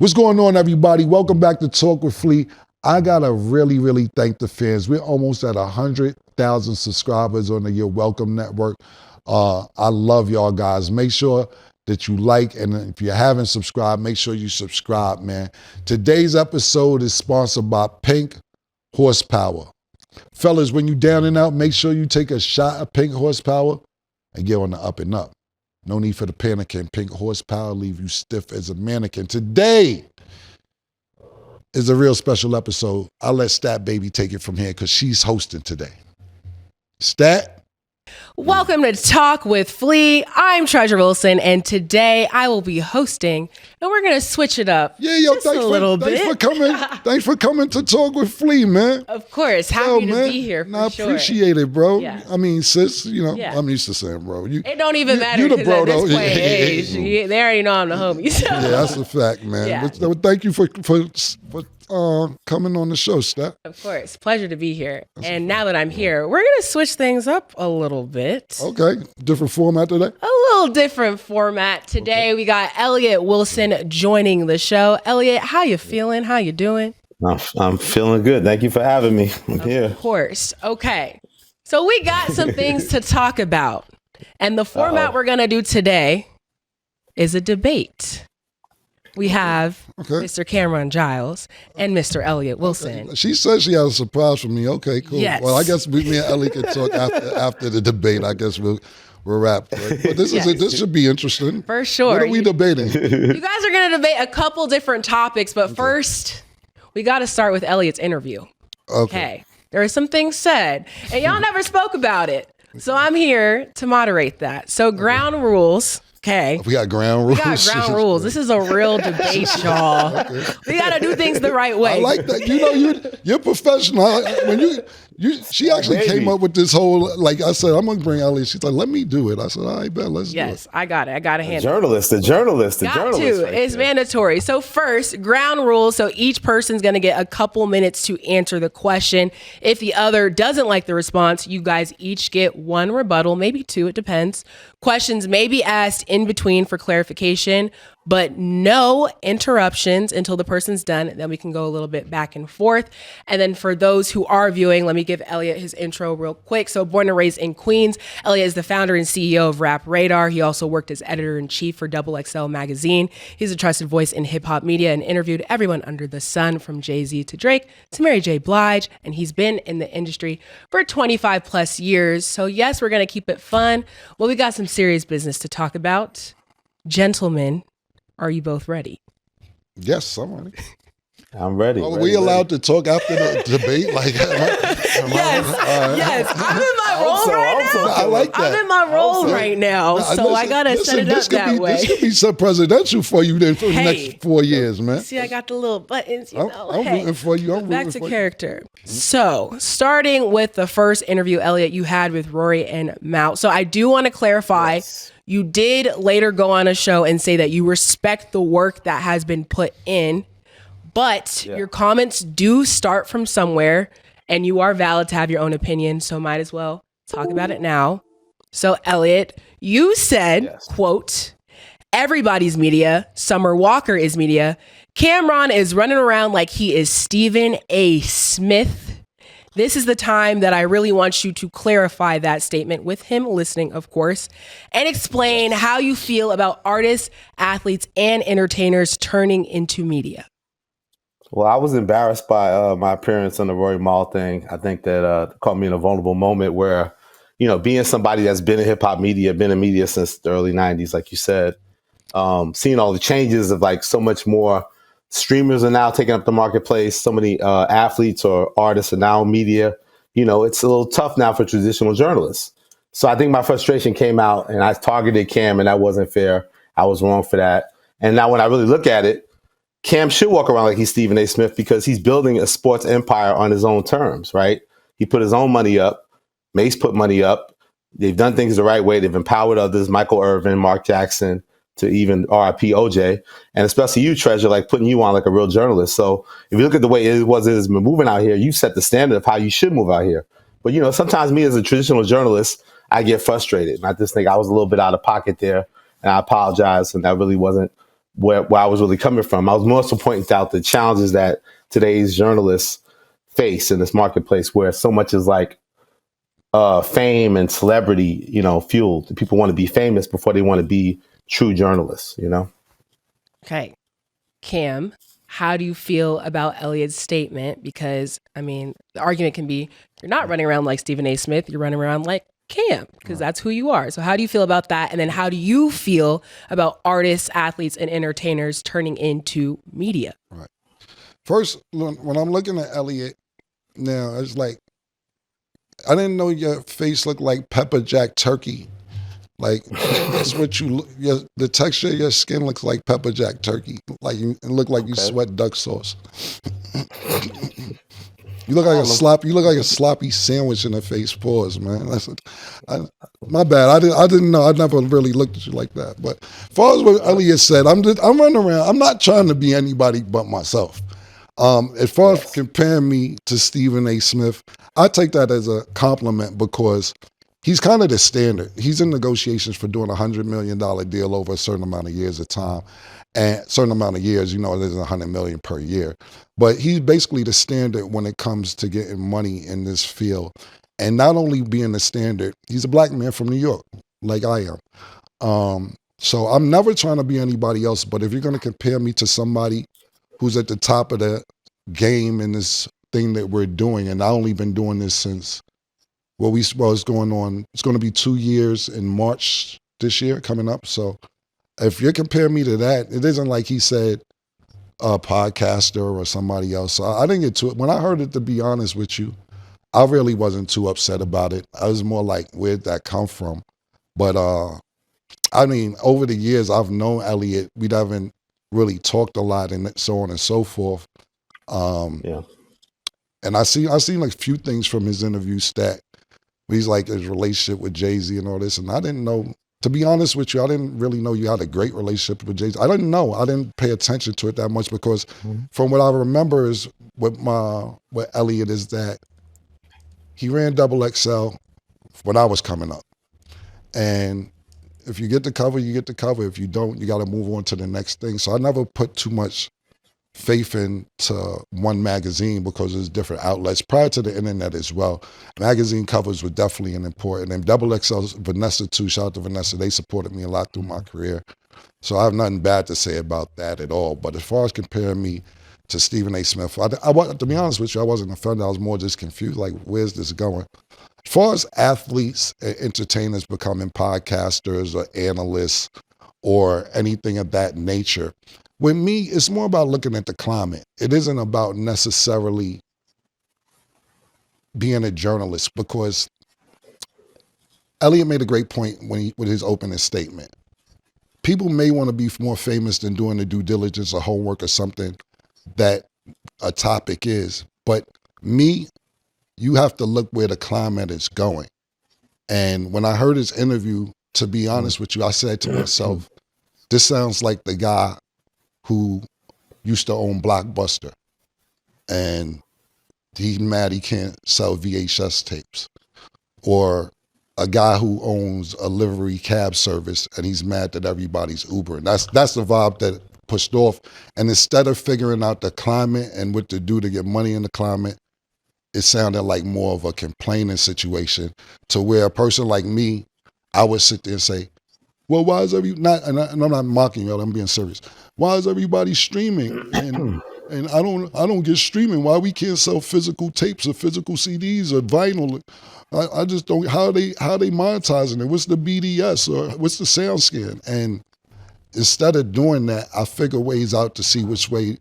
What's going on, everybody? Welcome back to Talk with Flea. I gotta really thank the fans. We're almost at 100,000 subscribers on the Your Welcome Network. I love y'all guys. Make sure that you like, and if you haven't subscribed, make sure you subscribe, man. Today's episode is sponsored by Pink Horsepower. Fellas, when you down and out, make sure you take a shot of Pink Horsepower and get on the up and up. No need for the panicking. Pink Horsepower leave you stiff as a mannequin. Today is a real special episode. I'll let Stat Baby take it from here because she's hosting today. Stat? Welcome to Talk with Flea. I'm Treasure Wilson, and today I will be hosting, and we're going to switch it up just a little bit. Thanks for coming to Talk with Flea, man. Of course. Happy to be here, for sure. I appreciate it, bro. Yeah. I mean, sis, I'm used to saying bro. It don't even matter because at this point in age, they already know I'm the homie. So. Yeah, that's a fact, man. Yeah. But thank you for coming on the show, Stat. Of course. Pleasure to be here. And now that I'm here, we're going to switch things up a little bit. Okay. Different format today? A little different format. Today we got Elliott Wilson joining the show. Elliott, how you feeling? How you doing? I'm feeling good. Thank you for having me. I'm here. Of course. Okay. So we got some things to talk about. And the format we're going to do today is a debate. We have Mr. Camron Giles and Mr. Elliott Wilson. Okay. She says she has a surprise for me. Okay, cool. Yes. Well, I guess me and Ellie can talk after the debate. I guess we'll wrap. Right? But this should be interesting. For sure. What are we debating? You guys are going to debate a couple different topics, but first, we got to start with Elliott's interview. Okay. There are some things said, and y'all never spoke about it. So I'm here to moderate that. So ground rules. Okay. We got ground rules. We got ground rules. This is a real debate, y'all. Okay. We got to do things the right way. I like that. You're professional. When she actually came up with this whole, like I said, I'm going to bring Ellie. She's like, let me do it. I said, all right, bet, let's do it. Yes, I got it. I got to handle it. The journalist. It's mandatory. So first, ground rules. So each person's going to get a couple minutes to answer the question. If the other doesn't like the response, you guys each get one rebuttal, maybe two, it depends. Questions may be asked in between for clarification, but no interruptions until the person's done. Then we can go a little bit back and forth. And then for those who are viewing, let me give Elliott his intro real quick. So born and raised in Queens, Elliott is the founder and CEO of Rap Radar. He also worked as editor-in-chief for XXL Magazine. He's a trusted voice in hip-hop media and interviewed everyone under the sun, from Jay-Z to Drake to Mary J. Blige. And he's been in the industry for 25 plus years. So yes, we're going to keep it fun. Well, we got some serious business to talk about. Gentlemen, are you both ready? Yes, I'm ready. I'm ready. Are we allowed to talk after the debate? Like, yes. I'm in my role right now. I like that. I'm in my role right now, so I gotta set it up that way. This could be so presidential for you then for the next 4 years, man. See, I got the little buttons. I'm rooting for you. Back to character. So, starting with the first interview, Elliott, you had with Rory and Mal. So, I do want to clarify. Yes. You did later go on a show and say that you respect the work that has been put in, but your comments do start from somewhere, and you are valid to have your own opinion, so might as well talk about it now. So, Elliott, you said, quote, everybody's media, Summer Walker is media, Camron is running around like he is Stephen A. Smith. This is the time that I really want you to clarify that statement, with him listening, of course, and explain how you feel about artists, athletes, and entertainers turning into media. Well, I was embarrassed by my appearance on the Rory Mal thing. I think that caught me in a vulnerable moment where, being somebody that's been in hip hop media, been in media since the early 90s, like you said, seeing all the changes of like so much more. Streamers are now taking up the marketplace. So many athletes or artists are now in media. It's a little tough now for traditional journalists. So I think my frustration came out, and I targeted Cam, and that wasn't fair. I was wrong for that. And now when I really look at it, Cam should walk around like he's Stephen A. Smith, because he's building a sports empire on his own terms, right? He put his own money up. Mace put money up. They've done things the right way. They've empowered others, Michael Irvin, Mark Jackson, to even RIP OJ, and especially you, Treasure, like putting you on like a real journalist. So if you look at the way it has been moving out here, you set the standard of how you should move out here. But, sometimes me as a traditional journalist, I get frustrated. And I just think I was a little bit out of pocket there, and I apologize. And that really wasn't where I was really coming from. I was more so pointing out the challenges that today's journalists face in this marketplace, where so much is like fame and celebrity, fueled. People want to be famous before they want to be true journalists, Okay. Cam, how do you feel about Elliott's statement? Because, I mean, the argument can be you're not running around like Stephen A. Smith, you're running around like Cam, because that's who you are. So how do you feel about that? And then how do you feel about artists, athletes, and entertainers turning into media? Right. First, when I'm looking at Elliott now, it's like, I didn't know your face looked like pepper jack turkey. Like, that's what the texture of your skin looks like pepper jack turkey. Like, it look like you sweat duck sauce. You look like a sloppy sandwich in the face. Pause, man. My bad. I didn't know. I never really looked at you like that. But as far as what Elliott said, I'm running around. I'm not trying to be anybody but myself. As far as comparing me to Stephen A. Smith, I take that as a compliment because he's kind of the standard. He's in negotiations for doing $100 million deal over a certain amount of years of time. And a certain amount of years, there's $100 million per year. But he's basically the standard when it comes to getting money in this field. And not only being the standard, he's a black man from New York, like I am. So I'm never trying to be anybody else. But if you're going to compare me to somebody who's at the top of the game in this thing that we're doing, and I've only been doing this since, it's going on, it's going to be 2 years in March this year coming up. So if you're comparing me to that, it isn't like he said a podcaster or somebody else. So I didn't get to it. When I heard it, to be honest with you, I really wasn't too upset about it. I was more like, where'd that come from? But I mean, over the years, I've known Elliott. We haven't really talked a lot and so on and so forth. And I seen like a few things from his interview stat. He's like his relationship with Jay-Z and all this. And I didn't know, to be honest with you, I didn't really know you had a great relationship with Jay-Z. I didn't know. I didn't pay attention to it that much because from what I remember is with Elliott is that he ran Double XL when I was coming up. And if you get the cover, you get the cover. If you don't, you got to move on to the next thing. So I never put too much faith into one magazine because there's different outlets prior to the internet as well. Magazine covers were definitely an important, and Double XL's Vanessa too, shout out to Vanessa, they supported me a lot through my career. So I have nothing bad to say about that at all. But as far as comparing me to Stephen A. Smith, to be honest with you, I wasn't offended. I was more just confused, like, where's this going? As far as athletes and entertainers becoming podcasters or analysts or anything of that nature, with me, it's more about looking at the climate. It isn't about necessarily being a journalist, because Elliott made a great point with his opening statement. People may want to be more famous than doing the due diligence or homework or something that a topic is. But me, you have to look where the climate is going. And when I heard his interview, to be honest with you, I said to myself, this sounds like the guy who used to own Blockbuster, and he's mad he can't sell VHS tapes. Or a guy who owns a livery cab service and he's mad that everybody's Ubering. That's the vibe that pushed off. And instead of figuring out the climate and what to do to get money in the climate, it sounded like more of a complaining situation, to where a person like me, I would sit there and say, well, why is and I'm not mocking you, I'm being serious. Why is everybody streaming? And I don't get streaming. Why we can't sell physical tapes or physical CDs or vinyl? I just don't. How they monetizing it? What's the BDS or what's the sound scan? And instead of doing that, I figure ways out to see which way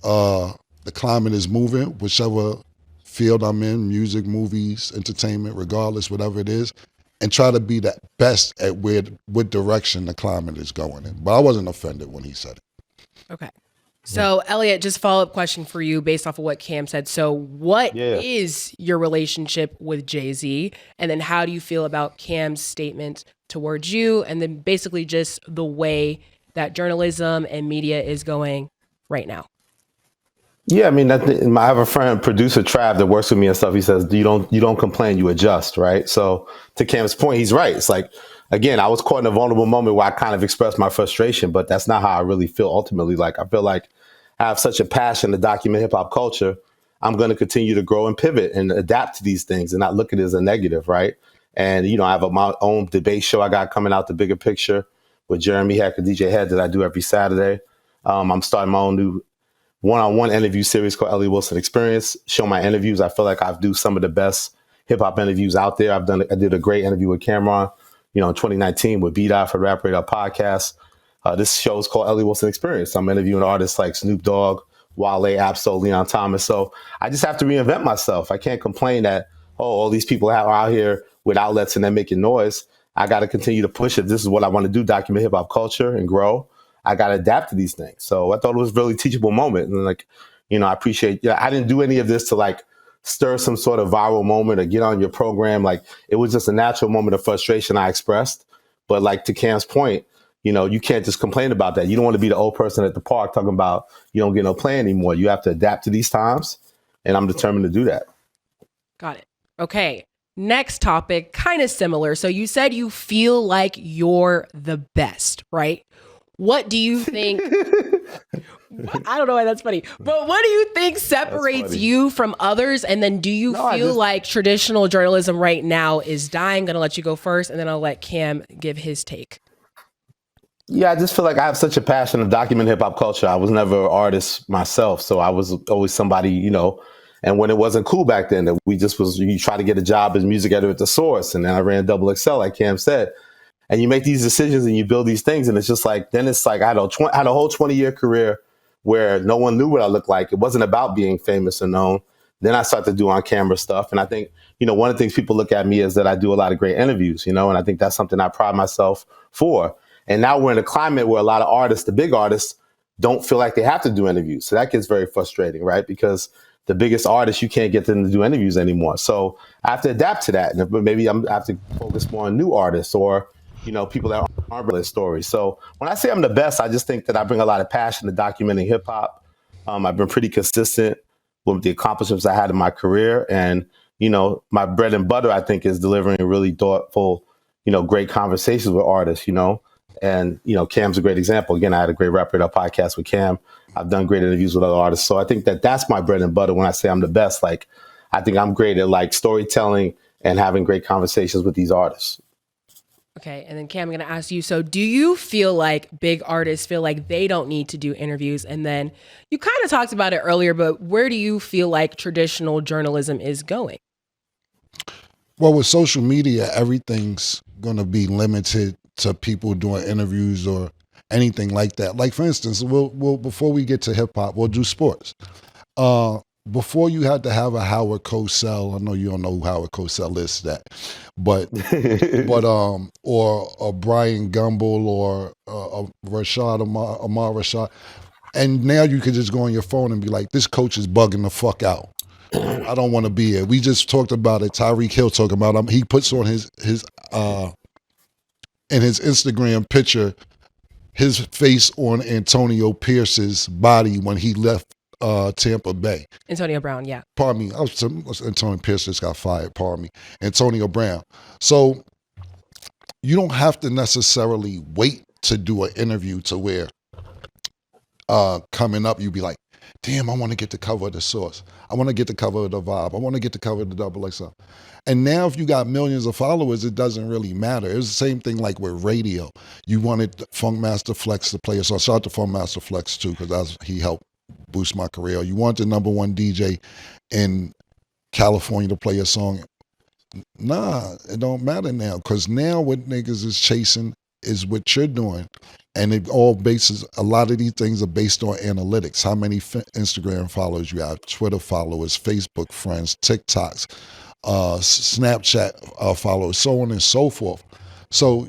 the climate is moving, whichever field I'm in, music, movies, entertainment, regardless, whatever it is, and try to be the best at what direction the climate is going in. But I wasn't offended when he said it. Okay. So, Elliott, just follow-up question for you based off of what Cam said. So what is your relationship with Jay-Z? And then how do you feel about Cam's statement towards you? And then basically just the way that journalism and media is going right now. Yeah, I mean, I have a friend, producer Trav, that works with me and stuff. He says, you don't complain, you adjust, right? So to Cam's point, he's right. It's like, again, I was caught in a vulnerable moment where I kind of expressed my frustration, but that's not how I really feel ultimately. Like, I feel like I have such a passion to document hip hop culture. I'm going to continue to grow and pivot and adapt to these things and not look at it as a negative, right? And, I have my own debate show I got coming out, The Bigger Picture, with Jeremy Heck and DJ Head, that I do every Saturday. I'm starting my own new one-on-one interview series called Elliott Wilson Experience. Show my interviews. I feel like I do some of the best hip hop interviews out there. I did a great interview with Camron, in 2019 with B-Dot for Rap Radar podcast. This show is called Elliott Wilson Experience. I'm interviewing artists like Snoop Dogg, Wale, Absol, Leon Thomas. So I just have to reinvent myself. I can't complain that, all these people are out here with outlets and they're making noise. I got to continue to push it. This is what I want to do, document hip hop culture and grow. I got to adapt to these things. So I thought it was a really teachable moment. And I appreciate, I didn't do any of this to stir some sort of viral moment or get on your program. It was just a natural moment of frustration I expressed. But to Cam's point, you can't just complain about that. You don't want to be the old person at the park talking about you don't get no play anymore. You have to adapt to these times. And I'm determined to do that. Got it. Okay. Next topic, kind of similar. So you said you feel like you're the best, right? What do you think? I don't know why that's funny, but what do you think separates you from others? And then do you feel like traditional journalism right now is dying? I'm going to let you go first, and then I'll let Cam give his take. Yeah, I just feel like I have such a passion to document hip hop culture. I was never an artist myself, so I was always somebody, and when it wasn't cool back then, that you try to get a job as music editor at The Source, and then I ran Double XL, like Cam said. And you make these decisions and you build these things, and it's just I had a whole 20-year career where no one knew what I looked like. It wasn't about being famous or known. Then I started to do on camera stuff. And I think, one of the things people look at me is that I do a lot of great interviews, and I think that's something I pride myself for. And now we're in a climate where a lot of artists, the big artists, don't feel like they have to do interviews. So that gets very frustrating, right? Because the biggest artists, you can't get them to do interviews anymore. So I have to adapt to that. And maybe I have to focus more on new artists or, people that aren't really stories. So when I say I'm the best, I just think that I bring a lot of passion to documenting hip hop. I've been pretty consistent with the accomplishments I had in my career. And, my bread and butter, I think, is delivering really thoughtful, great conversations with artists, And, Cam's a great example. Again, I had a great Rap Radar podcast with Cam. I've done great interviews with other artists. So I think that that's my bread and butter when I say I'm the best. I think I'm great at storytelling and having great conversations with these artists. Okay, and then Cam, I'm going to ask you, so do you feel like big artists feel like they don't need to do interviews? And then you kind of talked about it earlier, but where do you feel like traditional journalism is going? Well, with social media, everything's going to be limited to people doing interviews or anything like that. Like, for instance, we'll before we get to hip hop, we'll do sports. Before you had to have a Howard Cosell. I know you don't know who Howard Cosell is, but or a Brian Gumbel or a Rashad Amar Rashad, and now you could just go on your phone and be like, this coach is bugging the fuck out. I don't want to be here. We just talked about it. Tyreek Hill talking about him. He puts on his in his Instagram picture his face on Antonio Pierce's body when he left Tampa Bay. Antonio Brown, yeah. Pardon me. Antonio Pierce just got fired. Pardon me. Antonio Brown. So you don't have to necessarily wait to do an interview to where coming up you be like, damn, I want to get the cover of The Source. I want to get the cover of The Vibe. I want to get the cover of the Double XL. And now if you got millions of followers, it doesn't really matter. It was the same thing like with radio. You wanted Funkmaster Flex to play a song. Shout out to Funkmaster Flex too, because he helped boost my career. You want the number one DJ in California to play a song. Nah, it don't matter now, because now what niggas is chasing is what you're doing. And it all bases, a lot of these things are based on analytics. How many Instagram followers you have, Twitter followers, Facebook friends, TikToks, Snapchat followers, so on and so forth. So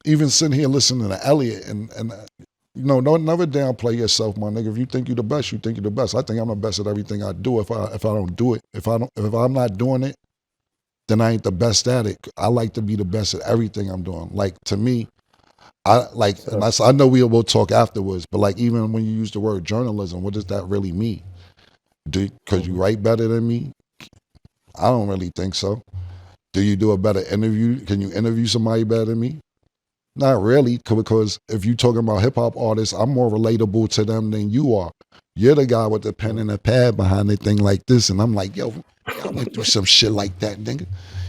even sitting here listening to Elliott and don't never downplay yourself, my nigga. If you think you're the best, you think you're the best. I think I'm the best at everything I do. If I don't do it, if I'm not doing it, then I ain't the best at it. I like to be the best at everything I'm doing. Like, to me, I know we will talk afterwards, but like, even when you use the word journalism, what does that really mean? Because you write better than me? I don't really think so. Do you do a better interview? Can you interview somebody better than me? Not really, because if you're talking about hip hop artists, I'm more relatable to them than you are. You're the guy with the pen and the pad behind the thing like this, and I'm like, yo, I went through some shit like that, nigga.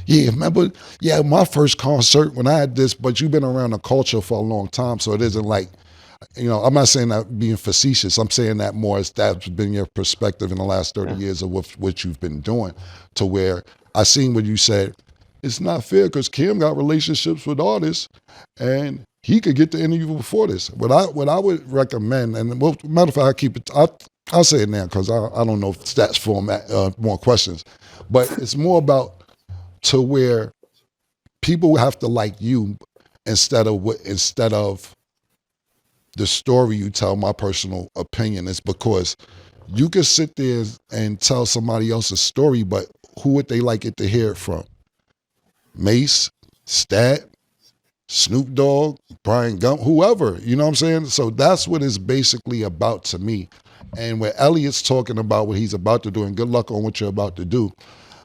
Yeah, remember? Yeah, my first concert when I had this, but you've been around the culture for a long time, so it isn't like, I'm not saying that being facetious. I'm saying that more as that's been your perspective in the last 30 years of what you've been doing, to where I seen what you said. It's not fair because Kim got relationships with artists, and he could get the interview before this. What I would recommend, and matter of fact, I keep it. I'll say it now because I don't know if stats format more questions, but it's more about to where people have to like you instead of the story you tell. My personal opinion is because you can sit there and tell somebody else's story, but who would they like it to hear it from? Mace, Stat, Snoop Dogg, Brian Gump, whoever, you know what I'm saying? So that's what it's basically about to me. And when Elliott's talking about what he's about to do, and good luck on what you're about to do,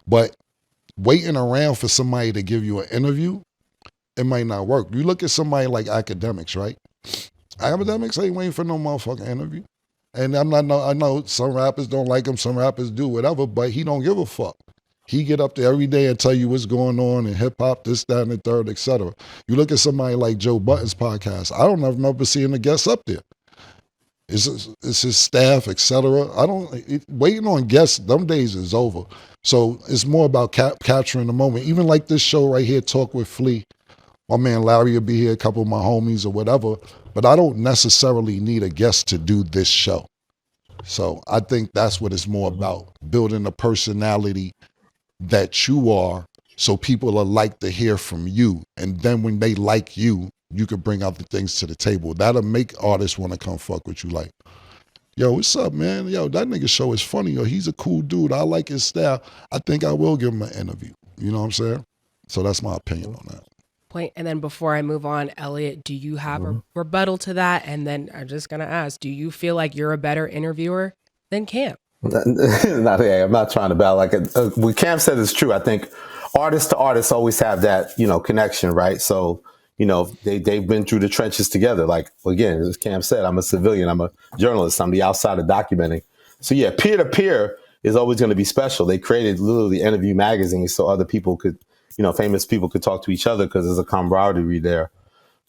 but waiting around for somebody to give you an interview, it might not work. You look at somebody like Academics, right? Academics ain't waiting for no motherfucking interview. And I know some rappers don't like him, some rappers do, whatever, but he don't give a fuck. He get up there every day and tell you what's going on in hip hop, this, that, and the third, etc. You look at somebody like Joe Budden's podcast. I don't remember seeing the guests up there. It's his staff, etc. Waiting on guests. Them days is over. So it's more about capturing the moment. Even like this show right here, Talk with Flea. My man Larry will be here, a couple of my homies or whatever. But I don't necessarily need a guest to do this show. So I think that's what it's more about, building a personality that you are, so people will like to hear from you. And then when they like you, you can bring out the things to the table. That'll make artists want to come fuck with you. Like, yo, what's up, man? Yo, that nigga show is funny. Yo, he's a cool dude. I like his style. I think I will give him an interview. You know what I'm saying? So that's my opinion on that. Point. And then before I move on, Elliott, do you have a rebuttal to that? And then I'm just going to ask, do you feel like you're a better interviewer than Cam? I'm not trying to battle. Like what Cam said is true. I think artists to artists always have that, connection, right? So, they've been through the trenches together. Like, again, as Cam said, I'm a civilian. I'm a journalist. I'm the outsider documenting. So yeah, peer to peer is always going to be special. They created literally interview magazines so other people could, famous people could talk to each other because there's a camaraderie there.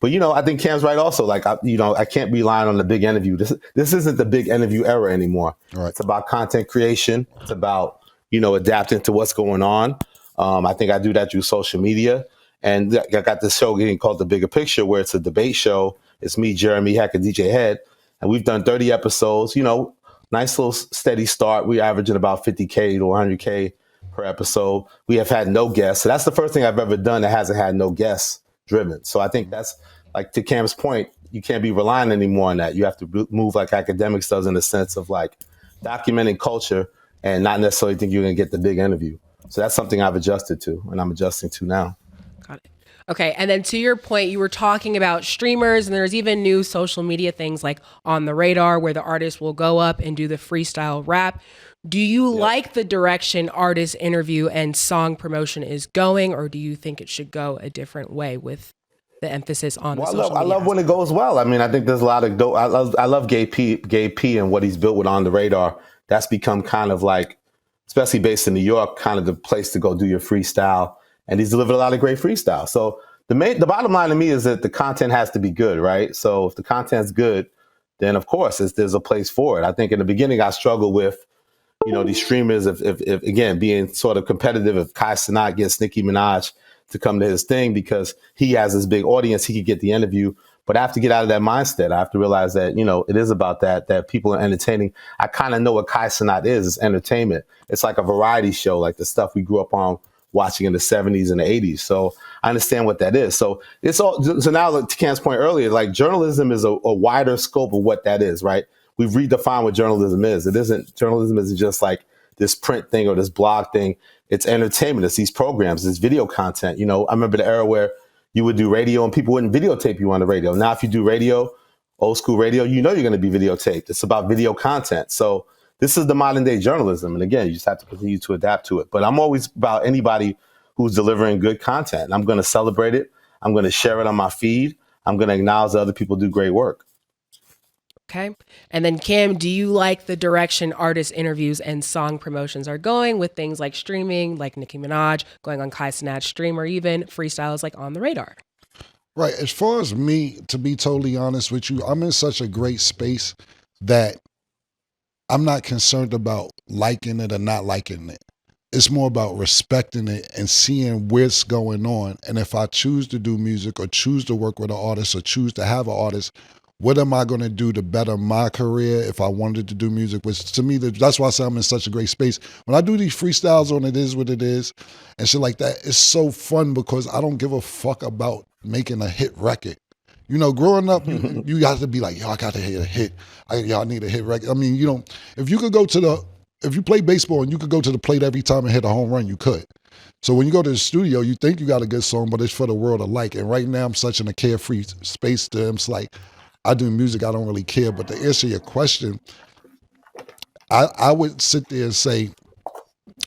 But, I think Cam's right also. Like, I can't be relying on the big interview. This isn't the big interview era anymore. Right. It's about content creation. It's about, adapting to what's going on. I think I do that through social media. And I got this show getting called The Bigger Picture, where it's a debate show. It's me, Jeremy Heck, and DJ Head. And we've done 30 episodes, nice little steady start. We're averaging about 50K to 100K per episode. We have had no guests. So that's the first thing I've ever done that hasn't had no guests driven. So I think that's, like, to Cam's point, you can't be relying anymore on that. You have to move like Academics does, in the sense of like documenting culture and not necessarily think you're going to get the big interview. So that's something I've adjusted to, and I'm adjusting to now. Got it. Okay. And then to your point, you were talking about streamers, and there's even new social media things like On the Radar, where the artist will go up and do the freestyle rap. Do you like the direction artist interview and song promotion is going, or do you think it should go a different way with the emphasis on the social media? I love when it goes well. I mean, I think there's a lot of dope. I love Gay P and what he's built with On the Radar. That's become kind of like, especially based in New York, kind of the place to go do your freestyle. And he's delivered a lot of great freestyle. So the bottom line to me is that the content has to be good, right? So if the content's good, then of course there's a place for it. I think in the beginning I struggled with, these streamers, if again, being sort of competitive, if Kai Cenat gets Nicki Minaj to come to his thing because he has this big audience, he could get the interview. But I have to get out of that mindset. I have to realize that, it is about that people are entertaining. I kind of know what Kai Cenat is. It's entertainment. It's like a variety show, like the stuff we grew up on watching in the 70s and the 80s. So I understand what that is. So it's all, so now to Cam's point earlier, like journalism is a wider scope of what that is, right? We've redefined what journalism is. Journalism isn't just like this print thing or this blog thing. It's entertainment. It's these programs. It's video content. I remember the era where you would do radio and people wouldn't videotape you on the radio. Now, if you do radio, old school radio, you're going to be videotaped. It's about video content. So this is the modern day journalism. And again, you just have to continue to adapt to it. But I'm always about anybody who's delivering good content. And I'm going to celebrate it. I'm going to share it on my feed. I'm going to acknowledge that other people do great work. Okay. And then Cam, do you like the direction artist interviews and song promotions are going with things like streaming, like Nicki Minaj, going on Kai Cenat's stream, or even freestyles like On the Radar? Right. As far as me, to be totally honest with you, I'm in such a great space that I'm not concerned about liking it or not liking it. It's more about respecting it and seeing what's going on. And if I choose to do music or choose to work with an artist or choose to have an artist, what am I going to do to better my career if I wanted to do music? Which to me, that's why I say I'm in such a great space. When I do these freestyles on It Is What It Is and shit like that, it's so fun because I don't give a fuck about making a hit record. You know, growing up, you got to be like, yo, I got to hit a hit. I need a hit record. I mean, you know, if you play baseball and you could go to the plate every time and hit a home run, you could. So when you go to the studio, you think you got a good song, but it's for the world alike. And right now I'm such in a carefree space to it's like, I do music, I don't really care. But to answer your question, I would sit there and say,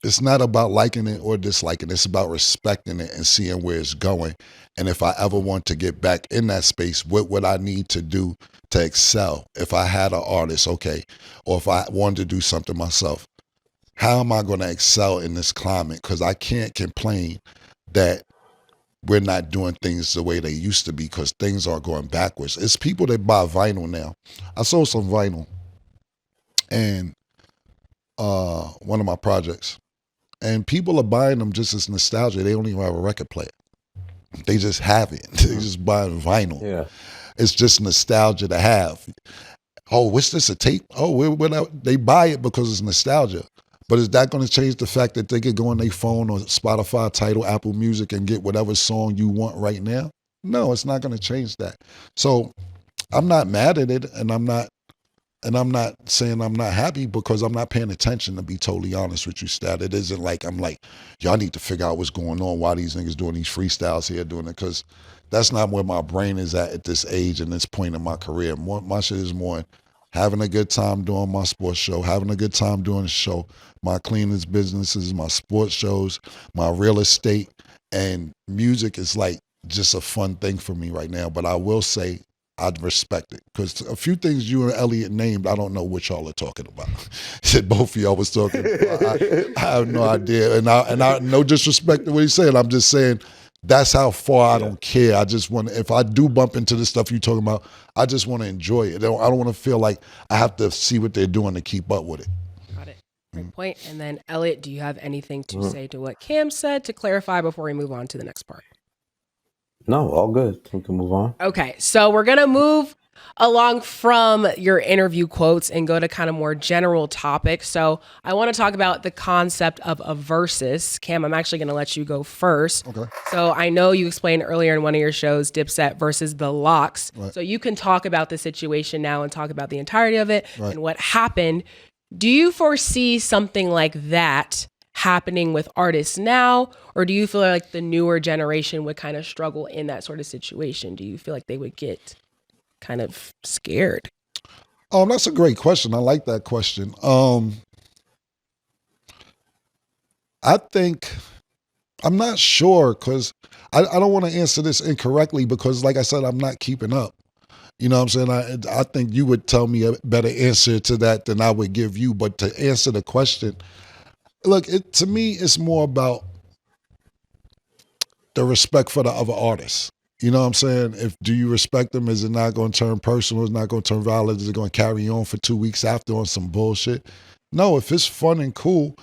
it's not about liking it or disliking it. It's about respecting it and seeing where it's going. And if I ever want to get back in that space, what would I need to do to excel? If I had an artist, okay, or if I wanted to do something myself, how am I going to excel in this climate? Because I can't complain that we're not doing things the way they used to be because things are going backwards. It's people that buy vinyl now. I sold some vinyl and one of my projects, and people are buying them just as nostalgia. They don't even have a record player. They just have it. They just buy vinyl. Yeah. It's just nostalgia to have. Oh, what's this, a tape? Oh, they buy it because it's nostalgia. But is that going to change the fact that they could go on their phone or Spotify, Tidal, Apple Music and get whatever song you want right now? No, it's not going to change that. So I'm not mad at it, and I'm not saying I'm not happy because I'm not paying attention, to be totally honest with you, Stat. It isn't like I'm like, y'all need to figure out what's going on, why these niggas doing these freestyles here, doing it, because that's not where my brain is at this age and this point in my career. My shit is more having a good time doing my sports show, having a good time doing the show, my cleaners businesses, my sports shows, my real estate, and music is like just a fun thing for me right now. But I will say I'd respect it because a few things you and Elliott named, I don't know what y'all are talking about. Said both of y'all was talking about. I have no idea. And I no disrespect to what he's saying. I'm just saying that's how far I don't care. I just want to, if I do bump into the stuff you're talking about, I just want to enjoy it. I don't want to feel like I have to see what they're doing to keep up with it. Got it. Great point. And then Elliott, do you have anything to say to what Cam said to clarify before we move on to the next part? No, all good. We can move on. Okay, so we're going to move along from your interview quotes and go to kind of more general topics. So I want to talk about the concept of a versus. Cam, I'm actually going to let you go first. Okay. So I know you explained earlier in one of your shows, Dipset versus the Lox. Right. So you can talk about the situation now and talk about the entirety of it Right. and what happened. Do you foresee something like that happening with artists now, or do you feel like the newer generation would kind of struggle in that sort of situation? Do you feel like they would get kind of scared? That's a great question. I like that question. I think, I'm not sure because I don't want to answer this incorrectly because, like I said, I'm not keeping up. You know what I'm saying? I think you would tell me a better answer to that than I would give you. But to answer the question, look, to me, it's more about the respect for the other artists. You know what I'm saying? Do you respect them? Is it not going to turn personal? Is it not going to turn violent? Is it going to carry on for 2 weeks after on some bullshit? No, if it's fun and cool,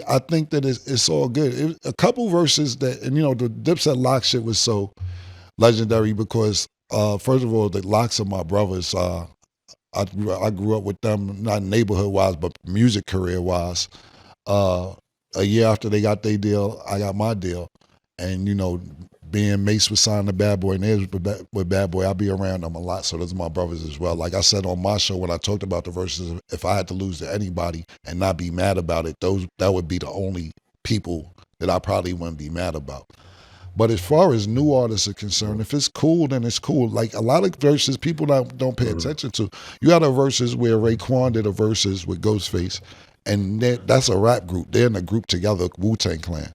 I think that it's all good. A couple verses that, and you know, the Dipset Lox shit was so legendary because, first of all, the Lox are my brothers. I grew up with them, not neighborhood-wise, but music career-wise. A year after they got their deal, I got my deal. And, you know, being Mace was signed to Bad Boy and Iz with Bad Boy, I'll be around them a lot. So those are my brothers as well. Like I said on my show when I talked about the verses, if I had to lose to anybody and not be mad about it, that would be the only people that I probably wouldn't be mad about. But as far as new artists are concerned, if it's cool, then it's cool. Like a lot of verses people don't pay attention to. You had a verses where Raekwon did a verses with Ghostface, and that's a rap group. They're in a group together, Wu-Tang Clan.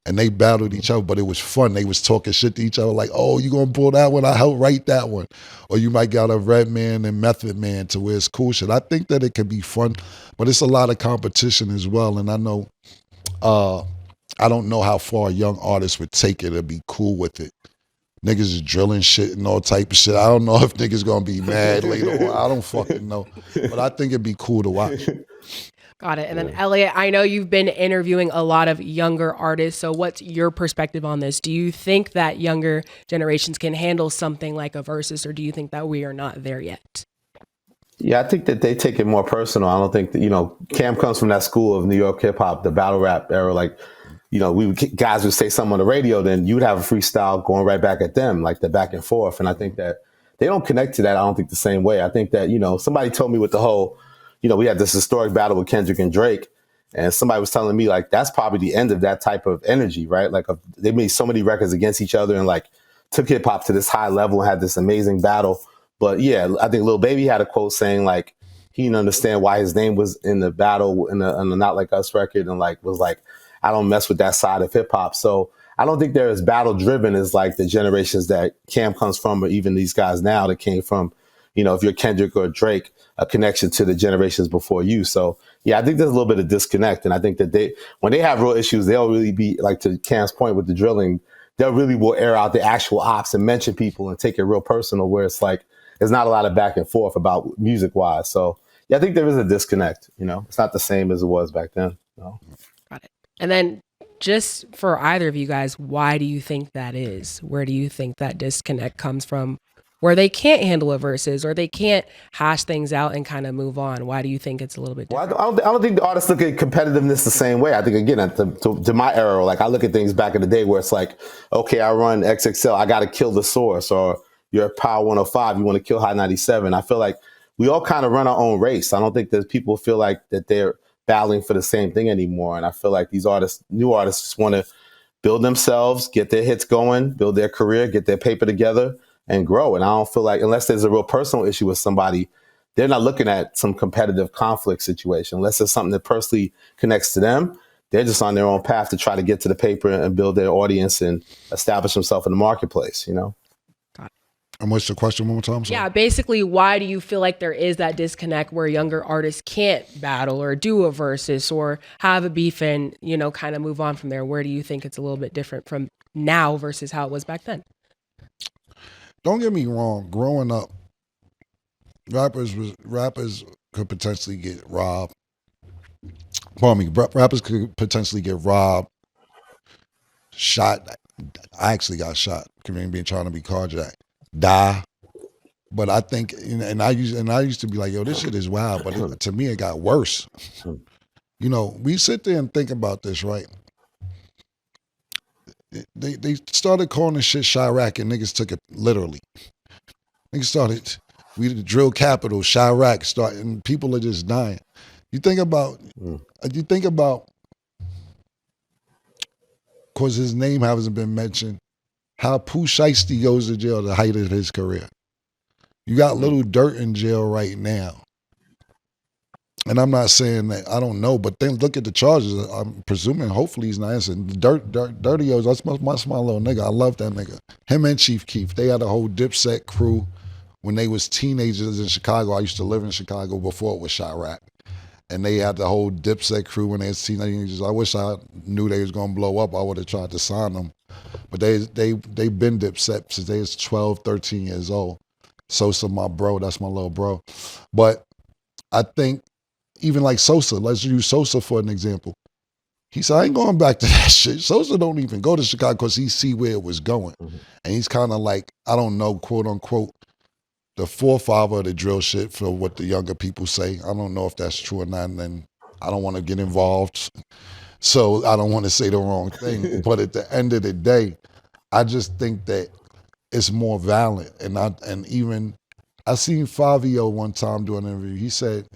and they battled each other, but it was fun. They was talking shit to each other like, oh, you gonna pull that one? I helped write that one. Or you might got a Redman and Method Man to where it's cool shit. I think that it can be fun, but it's a lot of competition as well. And I know, I don't know how far a young artist would take it or be cool with it. Niggas is drilling shit and all type of shit. I don't know if niggas gonna be mad later on. I don't fucking know. But I think it'd be cool to watch. Got it. And then Elliott, I know you've been interviewing a lot of younger artists. So what's your perspective on this? Do you think that younger generations can handle something like a Verzuz, or do you think that we are not there yet? Yeah, I think that they take it more personal. I don't think that, Cam comes from that school of New York hip hop, the battle rap era. Like, guys would say something on the radio, then you would have a freestyle going right back at them, like the back and forth. And I think that they don't connect to that. I don't think the same way. I think that, somebody told me with the whole, we had this historic battle with Kendrick and Drake, and somebody was telling me like, that's probably the end of that type of energy, right? Like they made so many records against each other and like took hip hop to this high level and had this amazing battle. But yeah, I think Lil Baby had a quote saying like, he didn't understand why his name was in the battle in the Not Like Us record, and like was like, I don't mess with that side of hip hop. So I don't think they're as battle driven as like the generations that Cam comes from, or even these guys now that came from, if you're Kendrick or Drake, a connection to the generations before you. So yeah, I think there's a little bit of disconnect. And I think that when they have real issues, they'll really be like, to Cam's point with the drilling, they'll really will air out the actual ops and mention people and take it real personal, where it's like, there's not a lot of back and forth about music wise. So yeah, I think there is a disconnect. It's not the same as it was back then. No. Got it. And then just for either of you guys, why do you think that is? Where do you think that disconnect comes from, where they can't handle a Verzuz or they can't hash things out and kind of move on? Why do you think it's a little bit different? Well, I don't think the artists look at competitiveness the same way. I think, again, to my era, like I look at things back in the day where it's like, okay, I run XXL, I got to kill the source, or you're Power 105, you want to kill High 97. I feel like we all kind of run our own race. I don't think that people feel like that they're battling for the same thing anymore. And I feel like these artists, new artists, just want to build themselves, get their hits going, build their career, get their paper together, and grow. And I don't feel like, unless there's a real personal issue with somebody, they're not looking at some competitive conflict situation. Unless it's something that personally connects to them, they're just on their own path to try to get to the paper and build their audience and establish themselves in the marketplace, And what's the question one more time? Yeah, basically, why do you feel like there is that disconnect where younger artists can't battle or do a Verzuz or have a beef and, kind of move on from there? Where do you think it's a little bit different from now versus how it was back then? Don't get me wrong. Growing up, rappers could potentially get robbed. Pardon me, rappers could potentially get robbed, shot. I actually got shot. Being trying to be carjacked. Die. But I think, and I used to be like, yo, this shit is wild. But to me, it got worse. We sit there and think about this, right? They started calling this shit Chirac, and niggas took it literally. Niggas started, we the drill capital, Chirac, and people are just dying. You think about, cause his name hasn't been mentioned, how Pooh Shiesty goes to jail at the height of his career. You got Little Dirt in jail right now. And I'm not saying that, I don't know, but then look at the charges. I'm presuming, hopefully he's not innocent. Dirty O's, that's my small little nigga. I love that nigga. Him and Chief Keef, they had a whole Dipset crew when they was teenagers in Chicago. I used to live in Chicago before it was Chirac. And they had the whole Dipset crew when they was teenagers. I wish I knew they was gonna blow up. I would have tried to sign them. But they been Dipset since they was 12, 13 years old. Sosa, my bro, that's my little bro. But I think even like Sosa, let's use Sosa for an example. He said, I ain't going back to that shit. Sosa don't even go to Chicago because he see where it was going. Mm-hmm. And he's kind of like, I don't know, quote unquote, the forefather of the drill shit for what the younger people say. I don't know if that's true or not, and then I don't want to get involved. So I don't want to say the wrong thing. But at the end of the day, I just think that it's more violent. And even I seen Fabio one time doing an interview. He said,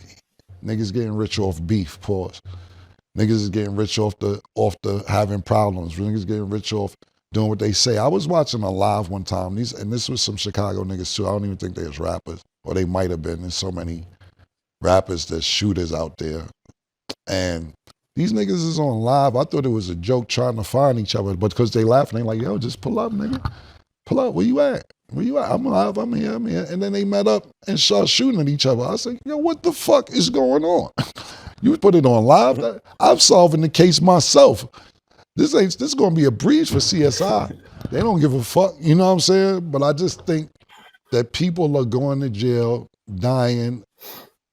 niggas getting rich off beef, pause. Niggas is getting rich off the having problems. Niggas getting rich off doing what they say. I was watching a live one time, and this was some Chicago niggas too. I don't even think they was rappers, or they might have been. There's so many rappers that's shooters out there. And These niggas is on live. I thought it was a joke trying to find each other, but because they laughing, they like, yo, just pull up, nigga. Pull up. Where you at? Where you at? I'm live. I'm here. I'm here. And then they met up and started shooting at each other. I said, yo, what the fuck is going on? You put it on live? I'm solving the case myself. This is going to be a breeze for CSI. They don't give a fuck. You know what I'm saying? But I just think that people are going to jail, dying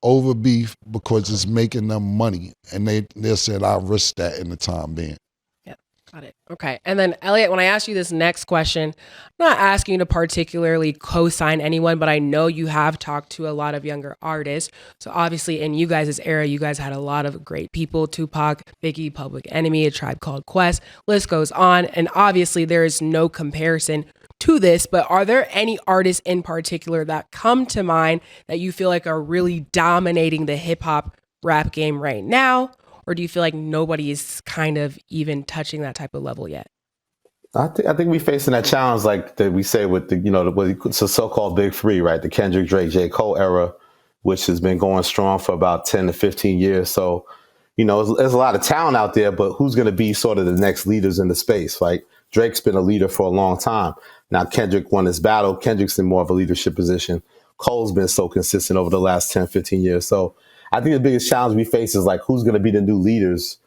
over beef because it's making them money. And they said, I'll risk that in the time being. Yep, got it. Okay. And then, Elliott, when I ask you this next question, I'm not asking you to particularly co-sign anyone, but I know you have talked to a lot of younger artists. So obviously in you guys' era, you guys had a lot of great people, Tupac, Biggie, Public Enemy, A Tribe Called Quest, list goes on. And obviously there is no comparison to this, but are there any artists in particular that come to mind that you feel like are really dominating the hip hop rap game right now? Or do you feel like nobody is kind of even touching that type of level yet? I think we facing that challenge like that we say with the so-called big three, right? The Kendrick, Drake, J. Cole era, which has been going strong for about 10 to 15 years. So, there's a lot of talent out there, but who's going to be sort of the next leaders in the space? Like Drake's been a leader for a long time. Now Kendrick won his battle. Kendrick's in more of a leadership position. Cole's been so consistent over the last 10, 15 years. So I think the biggest challenge we face is like, who's going to be the new leaders,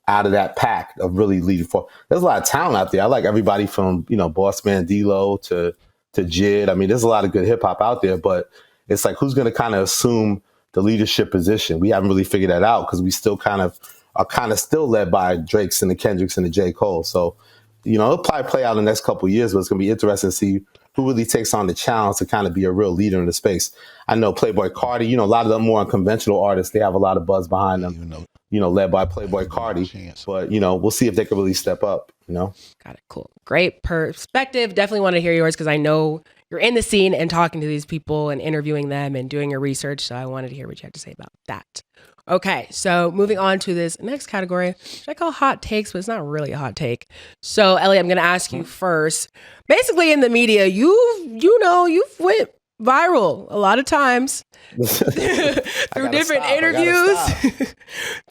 out of that pack of really leading for. There's a lot of talent out there. I like everybody from, Boss Man D-Lo to Jid. I mean, there's a lot of good hip hop out there, but it's like, who's going to kind of assume the leadership position? We haven't really figured that out because we still are still led by Drakes and the Kendricks and the J. Cole. So, it'll probably play out in the next couple of years, but it's going to be interesting to see who really takes on the challenge to kind of be a real leader in the space. I know Playboi Carti, a lot of the more unconventional artists, they have a lot of buzz behind them, led by Playboi Carti. But, we'll see if they can really step up, Got it. Cool. Great perspective. Definitely want to hear yours because I know you're in the scene and talking to these people and interviewing them and doing your research. So I wanted to hear what you had to say about that. Okay, so moving on to this next category, which I call hot takes, but it's not really a hot take. So, Elliott, I'm going to ask you first. Basically, in the media, you've went viral a lot of times through different interviews,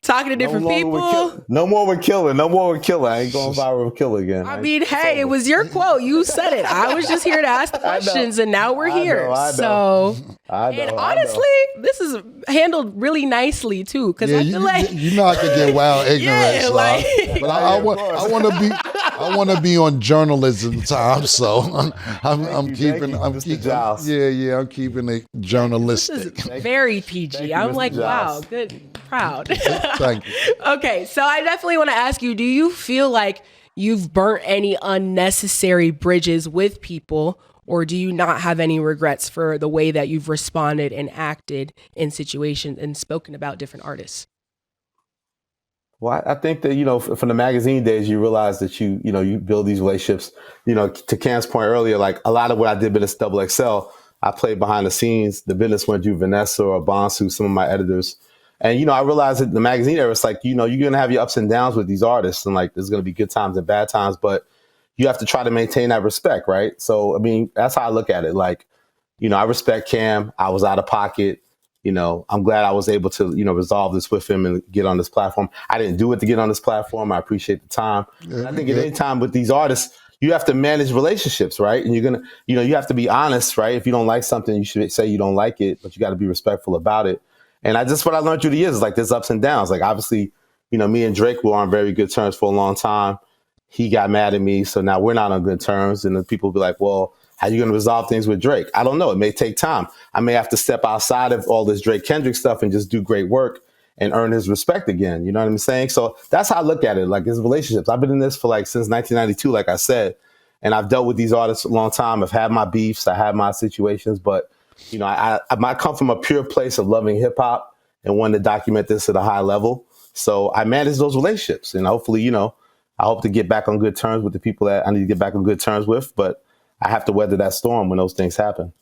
talking to different people. No more with Killa. I ain't going viral with Killa again. I mean, hey, it was your quote. You said it. I was just here to ask the questions, and now we're here. I know. And honestly, this is handled really nicely too, because I feel like you know I could get wild ignorant, but I want to be on journalism time, so I'm keeping it journalistic. This is very PG. I'm like, wow, good, proud. Thank you. Okay, so I definitely want to ask you: do you feel like you've burnt any unnecessary bridges with people? Or do you not have any regrets for the way that you've responded and acted in situations and spoken about different artists? Well, I think that, from the magazine days, you realize that you build these relationships, to Cam's point earlier, like a lot of what I did with this Double XL, I played behind the scenes. The business went through Vanessa or Bonsu, some of my editors. And, I realized that the magazine era, it's like, you're going to have your ups and downs with these artists. And like, there's going to be good times and bad times, but you have to try to maintain that respect, right? So, I mean, that's how I look at it. Like, I respect Cam. I was out of pocket. I'm glad I was able to, resolve this with him and get on this platform. I didn't do it to get on this platform. I appreciate the time. Yeah, I think at any time with these artists, you have to manage relationships, right? And you're going to, you have to be honest, right? If you don't like something, you should say you don't like it, but you got to be respectful about it. And what I learned through the years is like there's ups and downs. Like obviously, me and Drake were on very good terms for a long time. He got mad at me, so now we're not on good terms. And then people will be like, well, how are you going to resolve things with Drake? I don't know. It may take time. I may have to step outside of all this Drake Kendrick stuff and just do great work and earn his respect again. You know what I'm saying? So that's how I look at it. Like his relationships. I've been in this for since 1992, like I said, and I've dealt with these artists a long time. I've had my beefs. I had my situations, but I might come from a pure place of loving hip hop and wanting to document this at a high level. So I manage those relationships and hopefully, I hope to get back on good terms with the people that I need to get back on good terms with, but I have to weather that storm when those things happen.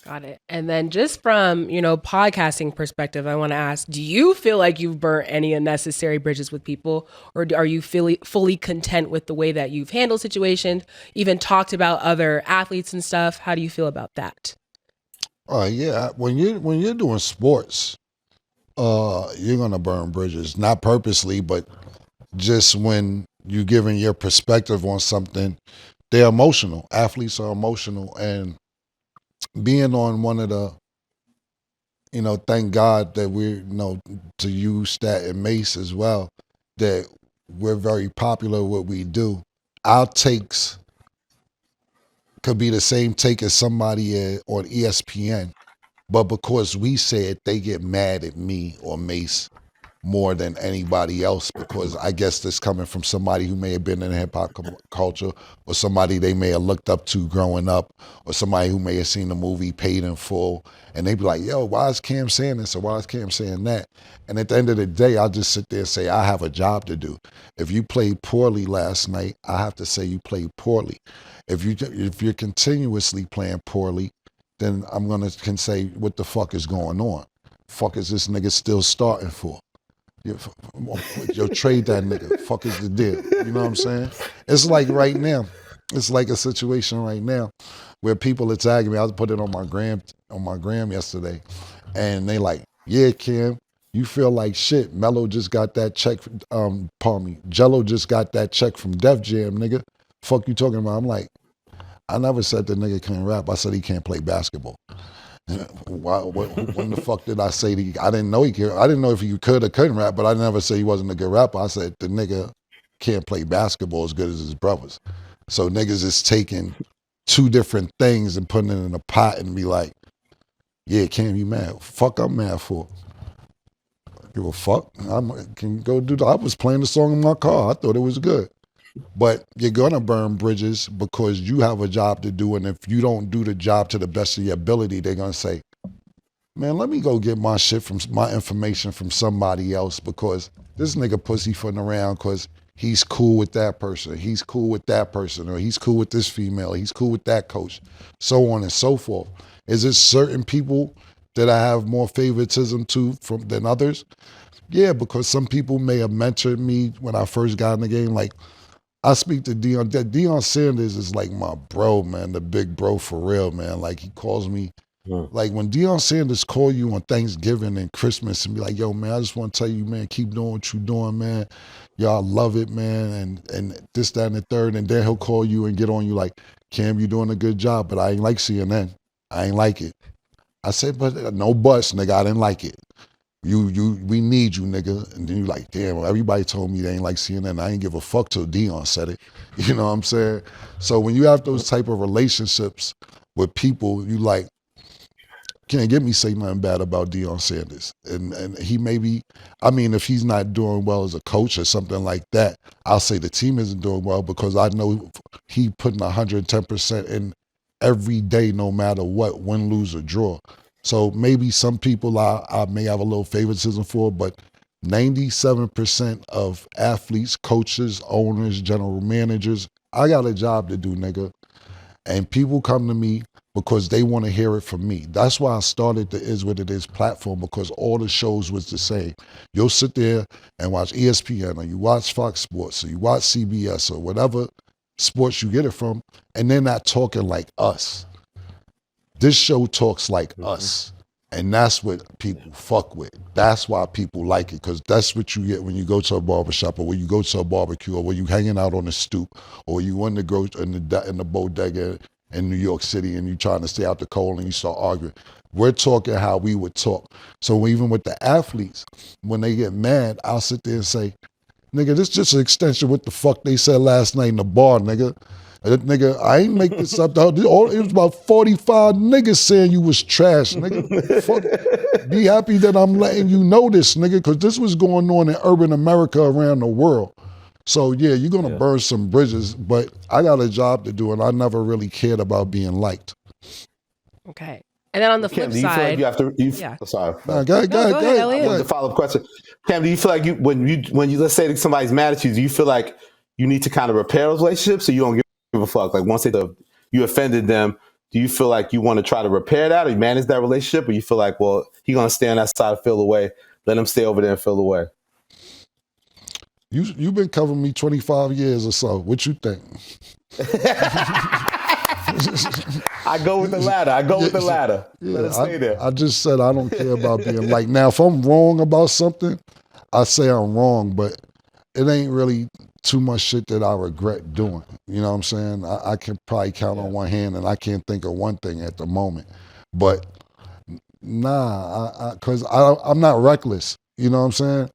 Got it. And then just from, podcasting perspective, I want to ask, do you feel like you've burnt any unnecessary bridges with people, or are you fully content with the way that you've handled situations, even talked about other athletes and stuff? How do you feel about that? Yeah. When you're doing sports, You're gonna burn bridges, not purposely, but just when you giving your perspective on something, they're emotional. Athletes are emotional, and being on one of the, thank God that we're, to use Stat and Mace as well, that we're very popular what we do. Our takes could be the same take as somebody on ESPN, but because we say it, they get mad at me or Mace more than anybody else, because I guess this coming from somebody who may have been in hip hop culture, or somebody they may have looked up to growing up, or somebody who may have seen the movie Paid in Full, and they be like, yo, why is Cam saying this, or why is Cam saying that? And at the end of the day, I'll just sit there and say, I have a job to do. If you played poorly last night, I have to say you played poorly. If you're continuously playing poorly, then I'm gonna can say, what the fuck is going on? Fuck is this nigga still starting for? Yo, trade that nigga. Fuck is the deal? You know what I'm saying? It's like right now. It's like a situation right now where people are tagging me. I put it on my gram yesterday, and they like, yeah, Cam, you feel like shit. Mello just got that check. Jello just got that check from Def Jam, nigga. Fuck you talking about? I'm like, I never said the nigga can't rap. I said he can't play basketball. When the fuck did I say that I didn't know he could? I didn't know if he could or couldn't rap, but I never said he wasn't a good rapper. I said the nigga can't play basketball as good as his brothers. So niggas is taking two different things and putting it in a pot and be like, yeah, Cam, you mad? Fuck, I'm mad for. Give a fuck. Can go do that. I was playing the song in my car. I thought it was good. But you're gonna burn bridges because you have a job to do, and if you don't do the job to the best of your ability, they're gonna say, man, let me go get my information from somebody else, because this nigga pussyfooting around because he's cool with that person, he's cool with that person, or he's cool with this female, he's cool with that coach, so on and so forth. Is it certain people that I have more favoritism to than others? Yeah, because some people may have mentored me when I first got in the game. Like, I speak to Deion. Deion Sanders is like my bro, man, the big bro for real, man. Like, he calls me, like when Deion Sanders call you on Thanksgiving and Christmas and be like, yo, man, I just want to tell you, man, keep doing what you're doing, man. Y'all love it, man, and this, that, and the third. And then he'll call you and get on you like, Cam, you doing a good job, but I ain't like CNN. I ain't like it. I said, but no buts, nigga, I didn't like it. We need you, nigga. And then you like, damn, everybody told me they ain't like CNN. I ain't give a fuck till Deion said it. You know what I'm saying? So when you have those type of relationships with people, you like, can't get me say nothing bad about Deion Sanders. And he may be, I mean, if he's not doing well as a coach or something like that, I'll say the team isn't doing well, because I know he putting 110% in every day, no matter what, win, lose, or draw. So maybe some people I may have a little favoritism for, but 97% of athletes, coaches, owners, general managers, I got a job to do, nigga. And people come to me because they want to hear it from me. That's why I started the Is What It Is platform, because all the shows was the same. You'll sit there and watch ESPN, or you watch Fox Sports, or you watch CBS, or whatever sports you get it from, and they're not talking like us. This show talks like us, and that's what people fuck with. That's why people like it, because that's what you get when you go to a barbershop, or when you go to a barbecue, or when you hanging out on the stoop, or you in the bodega in New York City, and you trying to stay out the cold, and you start arguing. We're talking how we would talk. So even with the athletes, when they get mad, I'll sit there and say, nigga, this just an extension of what the fuck they said last night in the bar, nigga. Nigga, I ain't make this up. It was about 45 niggas saying you was trash, nigga. Fuck. Be happy that I'm letting you know this, nigga, because this was going on in urban America around the world. So yeah, you're gonna burn some bridges, but I got a job to do, and I never really cared about being liked. Okay. And then on the flip Cam, do you feel like side, you have to? yeah. Sorry. Go ahead, Elliott. The follow-up question, Cam, do you feel like when you let's say that somebody's mad at you, do you feel like you need to kind of repair those relationships, so you don't give a fuck? Like, once you offended them, do you feel like you want to try to repair that, or manage that relationship, or you feel like, well, he gonna stay on that side and feel away, let him stay over there and feel away? You've been covering me 25 years or so. What you think? I go with the latter. Let it stay there. I just said I don't care about being like. Now, if I'm wrong about something, I say I'm wrong, but it ain't really too much shit that I regret doing. You know what I'm saying? I can probably count on one hand, and I can't think of one thing at the moment. But nah, because I'm not reckless. You know what I'm saying?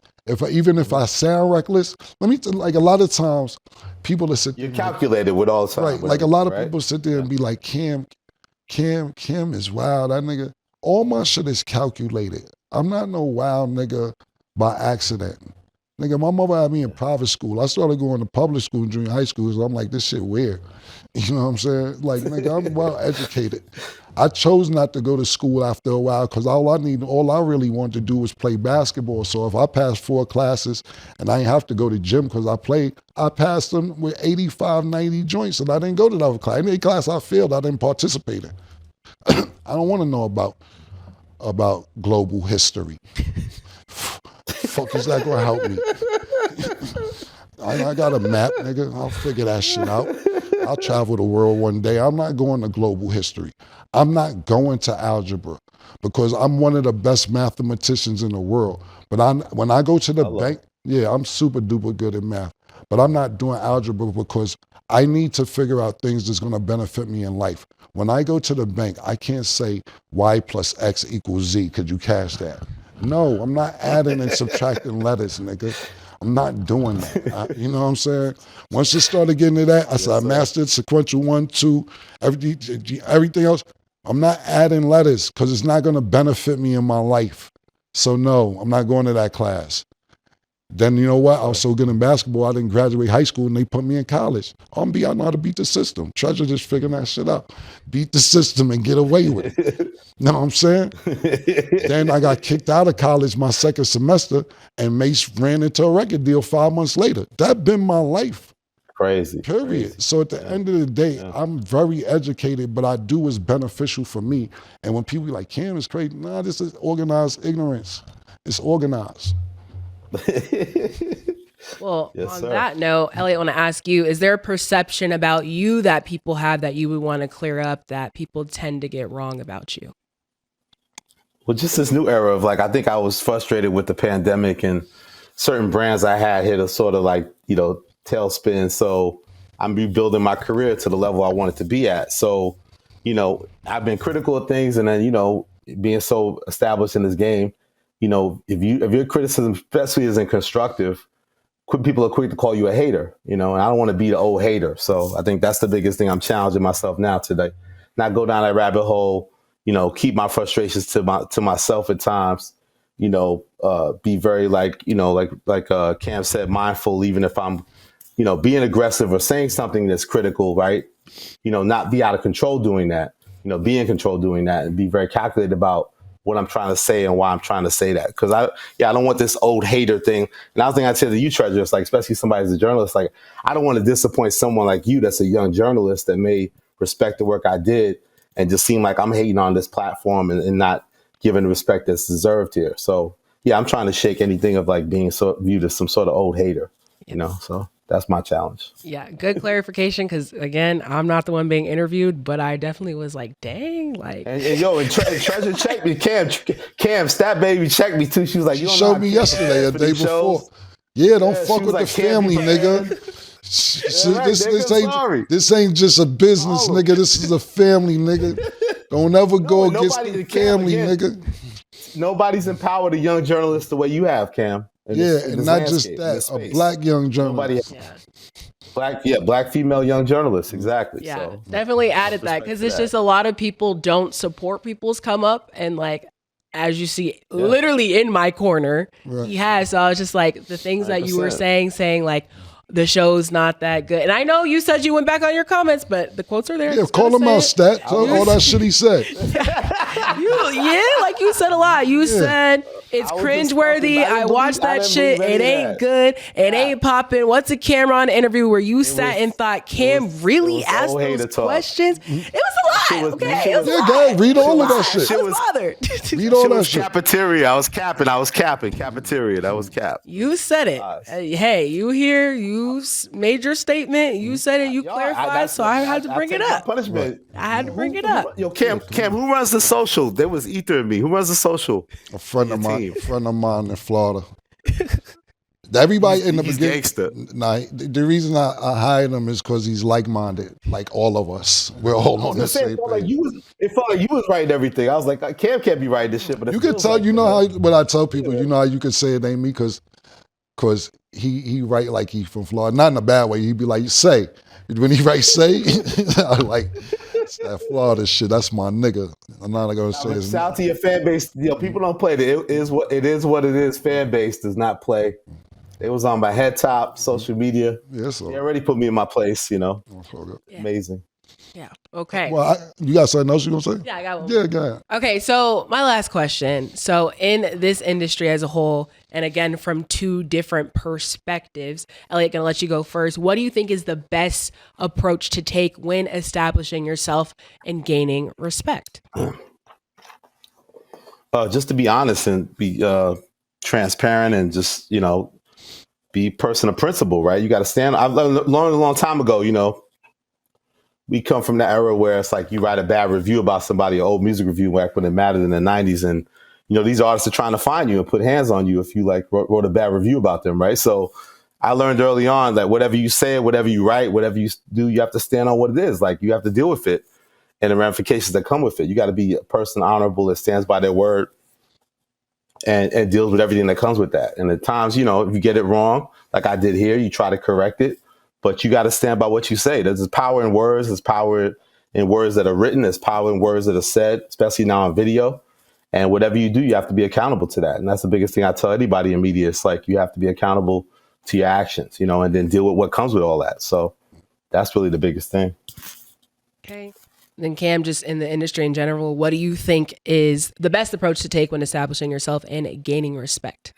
Even if I sound reckless, like a lot of times, people that sit there. You're calculated with all the time. Right, like a lot of people sit there and be like, Cam is wild. That nigga, all my shit is calculated. I'm not no wild nigga by accident. Nigga, my mother had me in private school. I started going to public school in junior high school, so I'm like, this shit weird. You know what I'm saying? Like, nigga, I'm well educated. I chose not to go to school after a while because all I really wanted to do was play basketball. So if I passed 4 classes and I didn't have to go to gym because I played, I passed them with 85, 90 joints, and I didn't go to the other class. Any class I failed, I didn't participate in. I don't want to know about global history. Fuck is that gonna help me? I got a map, nigga. I'll figure that shit out. I'll travel the world one day. I'm not going to global history. I'm not going to algebra because I'm one of the best mathematicians in the world. But when I go to the bank, yeah, I'm super duper good at math. But I'm not doing algebra because I need to figure out things that's gonna benefit me in life. When I go to the bank, I can't say y plus x equals z. Could you cash that? No, I'm not adding and subtracting letters, nigga. I'm not doing that. You know what I'm saying? Once you started getting to that, I said, I mastered sequential 1, 2, everything else. I'm not adding letters because it's not going to benefit me in my life. So no, I'm not going to that class. Then you know what? I was so good in basketball, I didn't graduate high school and they put me in college. I know how to beat the system. Treasure just figuring that shit out. Beat the system and get away with it. You know what I'm saying? Then I got kicked out of college my second semester and Mace ran into a record deal 5 months later. That been my life. Crazy. Period. Crazy. So at the end of the day, I'm very educated, but I do what's beneficial for me. And when people be like, Cam is crazy, nah, this is organized ignorance. It's organized. Well, on that note, Elliott, I want to ask you, is there a perception about you that people have that you would want to clear up that people tend to get wrong about you? Well, just this new era of like, I think I was frustrated with the pandemic and certain brands I had hit a sort of like, tailspin. So I'm rebuilding my career to the level I want it to be at. So, I've been critical of things and then, being so established in this game, if your criticism, especially isn't constructive, people are quick to call you a hater, and I don't want to be the old hater. So I think that's the biggest thing I'm challenging myself now today. Not go down that rabbit hole, keep my frustrations to myself at times, be very like Cam said, mindful, even if I'm, being aggressive or saying something that's critical, right? Not be out of control doing that, be in control doing that and be very calculated about what I'm trying to say and why I'm trying to say that. Because I don't want this old hater thing. And I think I said to you, Treasure, it's like, especially somebody as a journalist, like, I don't want to disappoint someone like you that's a young journalist that may respect the work I did and just seem like I'm hating on this platform and not giving the respect that's deserved here. So, yeah, I'm trying to shake anything of like being viewed as some sort of old hater, so. That's my challenge. Yeah, good clarification. Because again, I'm not the one being interviewed, but I definitely was like, "Dang!" Like, and Treasure checked me. Cam, Stat Baby checked me too. She was like, "You showed me yesterday, a day before." Yeah, don't fuck with the family, nigga. This ain't just a business, nigga. This is a family, nigga. Don't ever go against the family, nigga. Nobody's empowered a young journalist the way you have, Cam. And not just that, a black young journalist. Black female young journalist, exactly. Yeah, so, definitely added that because it's just a lot of people don't support people's come up, and like as you see, literally in my corner, he has. So I was just like the things 100%. That you were saying like the show's not that good, and I know you said you went back on your comments, but the quotes are there. Yeah, call him out, Stat. Tell all that shit he said. Like you said a lot. You said it's cringeworthy. I watched that shit. It ain't good. It ain't popping. What's a Camron interview where you sat and thought Cam really asked those questions? It was a lot. Okay, it was a lot. Go ahead, read all of that shit. I was bothered. Read all that shit. Cafeteria. I was capping. Cafeteria. That was cap. You said it. Hey, you here? You you made your statement. You said it. You clarified. So I had to bring it up. Punishment. I had to bring it up. Yo, Cam, who runs the social? There was Ether and me. Who runs the social? A friend of mine in Florida. Everybody in the beginning. Nah, the reason I hired him is because he's like-minded, like all of us. We're all on the same page. It felt like you was writing everything. I was like, Cam can't be writing this shit. But you can tell. You know how when I tell people, you know how you can say it ain't me because he write like he from Florida, not in a bad way. He'd be like, say. When he write say, I like it's that Florida shit. That's my nigga. I'm not gonna say his name. Shout to your fan base. People don't play. It is what it is. Fan base does not play. It was on my head top, social media. Yeah, so they already put me in my place, Yeah. Amazing. Yeah. Okay. Well, you got something else you gonna say? Yeah, I got one. Yeah, go ahead. Okay, so my last question. So in this industry as a whole, and again from two different perspectives, Elliott, gonna let you go first. What do you think is the best approach to take when establishing yourself and gaining respect? Just to be honest and be transparent and just be person of principle, right? You got to stand. I've learned a long time ago, we come from the era where it's like you write a bad review about somebody, an old music review back when it mattered in the 90s. And, these artists are trying to find you and put hands on you if you wrote a bad review about them, right? So I learned early on that whatever you say, whatever you write, whatever you do, you have to stand on what it is. Like you have to deal with it and the ramifications that come with it. You got to be a person honorable that stands by their word and deals with everything that comes with that. And at times, if you get it wrong, like I did here, you try to correct it, but you got to stand by what you say. There's power in words. There's power in words that are written. There's power in words that are said, especially now on video. And whatever you do, you have to be accountable to that. And that's the biggest thing I tell anybody in media. It's like you have to be accountable to your actions, and then deal with what comes with all that. So that's really the biggest thing. Okay. Then Cam, just in the industry in general, what do you think is the best approach to take when establishing yourself and gaining respect?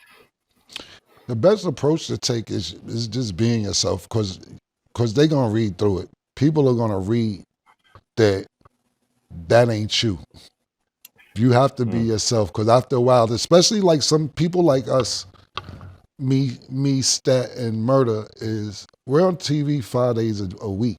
The best approach to take is just being yourself because they're going to read through it. People are going to read that ain't you. You have to be yourself because after a while, especially like some people like us, me, Stat, and Murder we're on TV 5 days a week.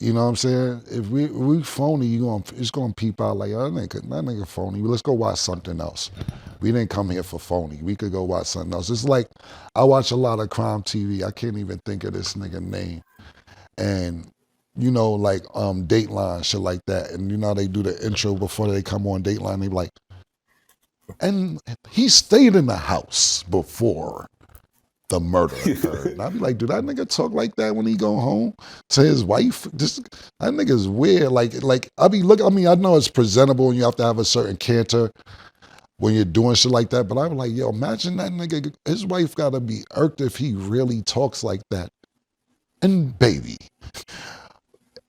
You know what I'm saying? If we phony, it's gonna peep out like, oh, that nigga phony. Let's go watch something else. We didn't come here for phony. We could go watch something else. It's like I watch a lot of crime TV. I can't even think of this nigga name. And like Dateline, shit like that. And they do the intro before they come on Dateline. They be like, and he stayed in the house before the murder occurred. And I'd be like, do that nigga talk like that when he go home to his wife? That nigga's weird. Like I know it's presentable and you have to have a certain canter when you're doing shit like that. But I'm like, yo, imagine that nigga, his wife gotta be irked if he really talks like that. And baby,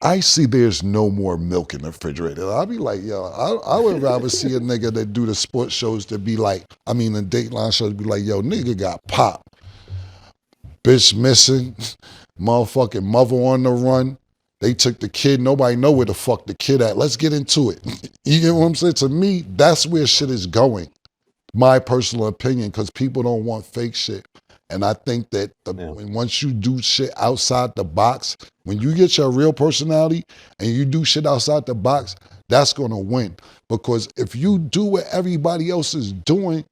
I see there's no more milk in the refrigerator. I'll be like, yo, I would rather see a nigga that do the sports shows to be like, the Dateline shows be like, yo, nigga got popped. Bitch missing, motherfucking mother on the run. They took the kid. Nobody know where the fuck the kid at. Let's get into it. You get what I'm saying? To me, that's where shit is going. My personal opinion, because people don't want fake shit. And I think that once you do shit outside the box, when you get your real personality and you do shit outside the box, that's going to win. Because if you do what everybody else is doing,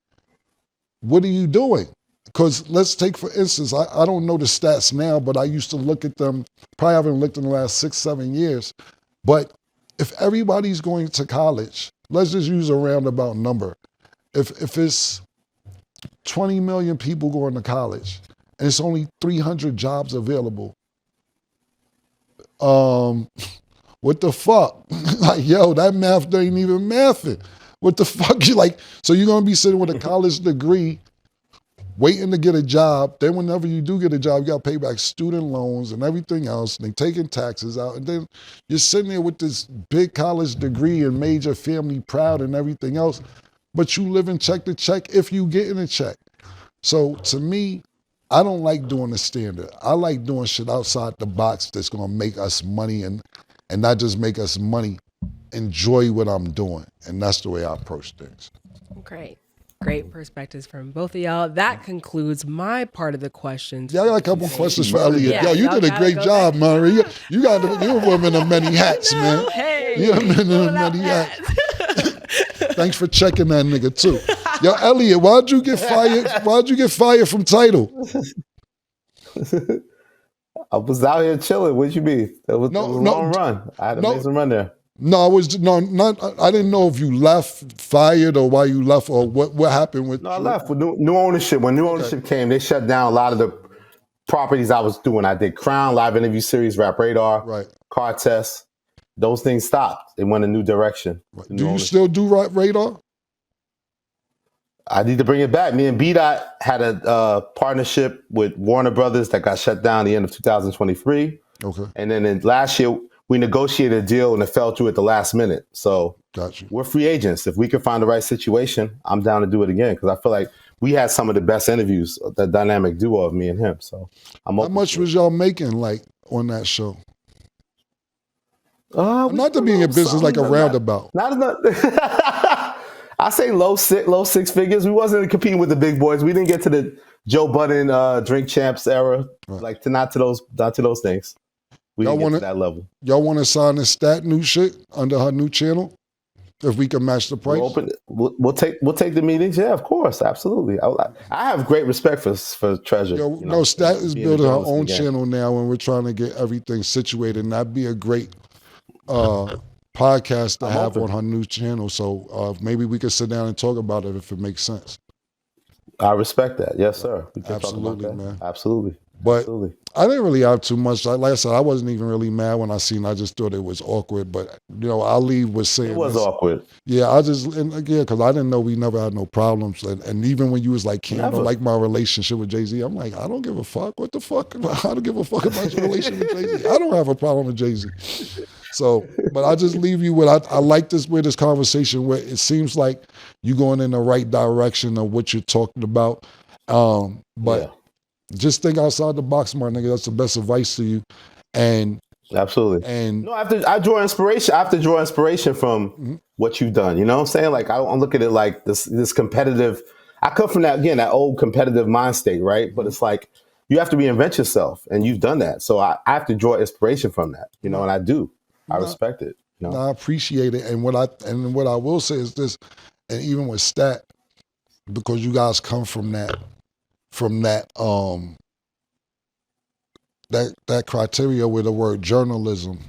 what are you doing? Because let's take, for instance, I don't know the stats now, but I used to look at them, probably haven't looked in the last 6-7 years. But if everybody's going to college, let's just use a roundabout number. If it's 20 million people going to college and it's only 300 jobs available, what the fuck? Like, yo, that math ain't even mathing. What the fuck? So you're going to be sitting with a college degree waiting to get a job. Then whenever you do get a job, you got to pay back student loans and everything else. And they taking taxes out. And then you're sitting there with this big college degree and made your family proud and everything else. But you live in check to check if you get in a check. So to me, I don't like doing the standard. I like doing shit outside the box that's going to make us money and not just make us money. Enjoy what I'm doing. And that's the way I approach things. Great. Great perspectives from both of y'all. That concludes my part of the questions. Yeah, I got a couple questions for Elliott. Yeah, Yo, you y'all did a gotta great go job, back. Murray. You're a woman of many hats, man. Hey, You're a woman of many hats. Thanks for checking that nigga too. Yo, Elliott, why'd you get fired? Why'd you get fired from Tidal? I was out here chilling. What you mean? It was a long run. I had to make some run there. No, I didn't know if you left, fired, or why you left, or what happened with. No, I left with new ownership. When new ownership came, they shut down a lot of the properties I was doing. I did Crown, Live Interview Series, Rap Radar, Right. Car Test. Those things stopped. They went a new direction. Right. Do you still do Rap Radar? I need to bring it back. Me and B-Dot had a partnership with Warner Brothers that got shut down at the end of 2023. Okay. And then last year, we negotiated a deal and it fell through at the last minute. So we're free agents. If we can find the right situation, I'm down to do it again because I feel like we had some of the best interviews, the dynamic duo of me and him. So I'm How much was y'all making on that show? Not to be in your business like a roundabout. Not enough. I say low six figures. We wasn't competing with the big boys. We didn't get to the Joe Budden Drink Champs era, right. Not to those things. We didn't get to that level. Y'all want to sign the Stat new shit under her new channel? If we can match the price, we'll take the meetings. Yeah, of course, absolutely. I have great respect for Treasure. No, Stat is building her own channel now, and we're trying to get everything situated. And that'd be a great podcast to have on her new channel. So maybe we could sit down and talk about it if it makes sense. I respect that. Yes, sir. We can Absolutely, talk about that. man. Absolutely. But Absolutely. I didn't really have too much. Like I said, I wasn't even really mad when I seen. I just thought it was awkward. But Ali was saying it was awkward. Yeah, because I didn't know we never had no problems. And even when you was like, I don't like my relationship with Jay-Z, I'm like, I don't give a fuck. What the fuck? I don't give a fuck about your relationship with Jay-Z. I don't have a problem with Jay-Z. So, but I just leave you with, I like this conversation where it seems like you're going in the right direction of what you're talking about. Just think outside the box, my nigga. That's the best advice to you. And absolutely. And no, I draw inspiration. I have to draw inspiration from what you've done. You know what I'm saying? Like I look at it like this competitive. I come from that old competitive mind state, right? But it's like you have to reinvent yourself, and you've done that. So I have to draw inspiration from that, and I do. I respect it. I appreciate it. And what I will say is this, and even with Stat, because you guys come from that criteria where the word journalism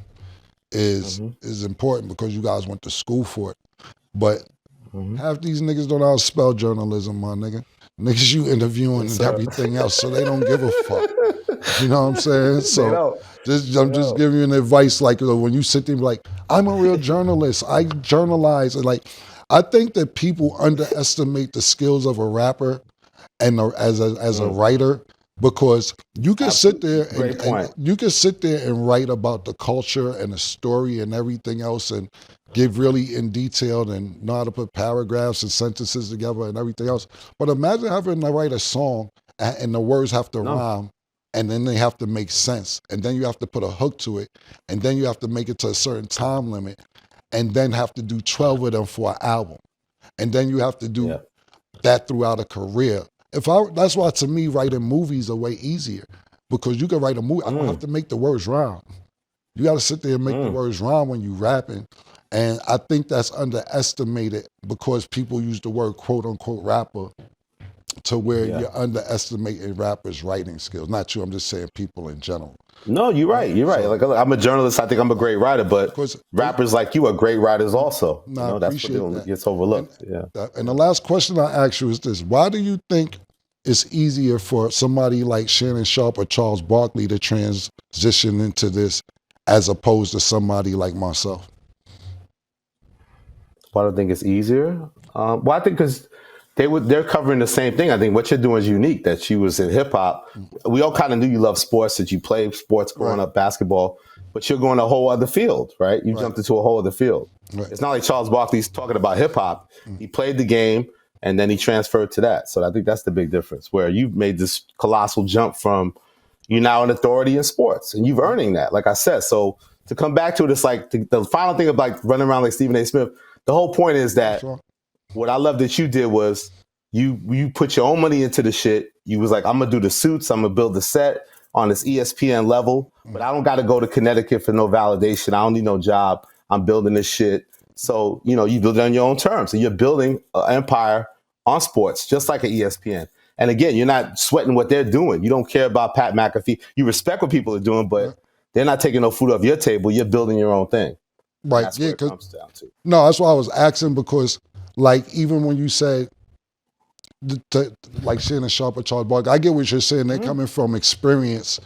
is important because you guys went to school for it. But half these niggas don't know how to spell journalism, my nigga. Niggas you interviewing and everything else, so they don't give a fuck. You know what I'm saying? So I'm just giving you an advice, like when you sit there and be like, I'm a real journalist, I journalize. And like, I think that people underestimate the skills of a rapper and as a writer, because you can sit there and you can sit there and write about the culture and the story and everything else and give really in detail and know how to put paragraphs and sentences together and everything else. But imagine having to write a song and the words have to rhyme and then they have to make sense. And then you have to put a hook to it. And then you have to make it to a certain time limit and then have to do 12 of them for an album. And then you have to do that throughout a career. That's why to me writing movies are way easier, because you can write a movie. I don't have to make the words rhyme. You got to sit there and make the words rhyme when you rapping, and I think that's underestimated because people use the word quote unquote rapper to where you're underestimating rappers' writing skills. Not you. I'm just saying people in general. No, you're right. You're right. Like I'm a journalist. I think I'm a great writer, but rappers like you are great writers also. No, that's what gets overlooked. And the last question I ask you is this: why do you think it's easier for somebody like Shannon Sharpe or Charles Barkley to transition into this as opposed to somebody like myself? Why do I think it's easier? Well, I think because they're covering the same thing. I think what you're doing is unique, that she was in hip hop. We all kind of knew you loved sports, that you played sports growing up, basketball, but you're going a whole other field, right? You jumped into a whole other field. Right. It's not like Charles Barkley's talking about hip hop. He played the game and then he transferred to that. So I think that's the big difference, where you've made this colossal jump from you're now an authority in sports and you've earning that, like I said. So to come back to it, it's like the final thing of like running around like Stephen A. Smith. The whole point is that what I love that you did was You put your own money into the shit. You was like, I'm gonna do the suits. I'm gonna build the set on this ESPN level, but I don't got to go to Connecticut for no validation. I don't need no job. I'm building this shit. So, you build it on your own terms, and you're building an empire on sports, just like an ESPN. And again, you're not sweating what they're doing. You don't care about Pat McAfee. You respect what people are doing, but they're not taking no food off your table. You're building your own thing. Right. That's where it comes down to. No, that's why I was asking, because like, even when you said like Shannon Sharp or Charles Barkley, I get what you're saying. They're coming from experience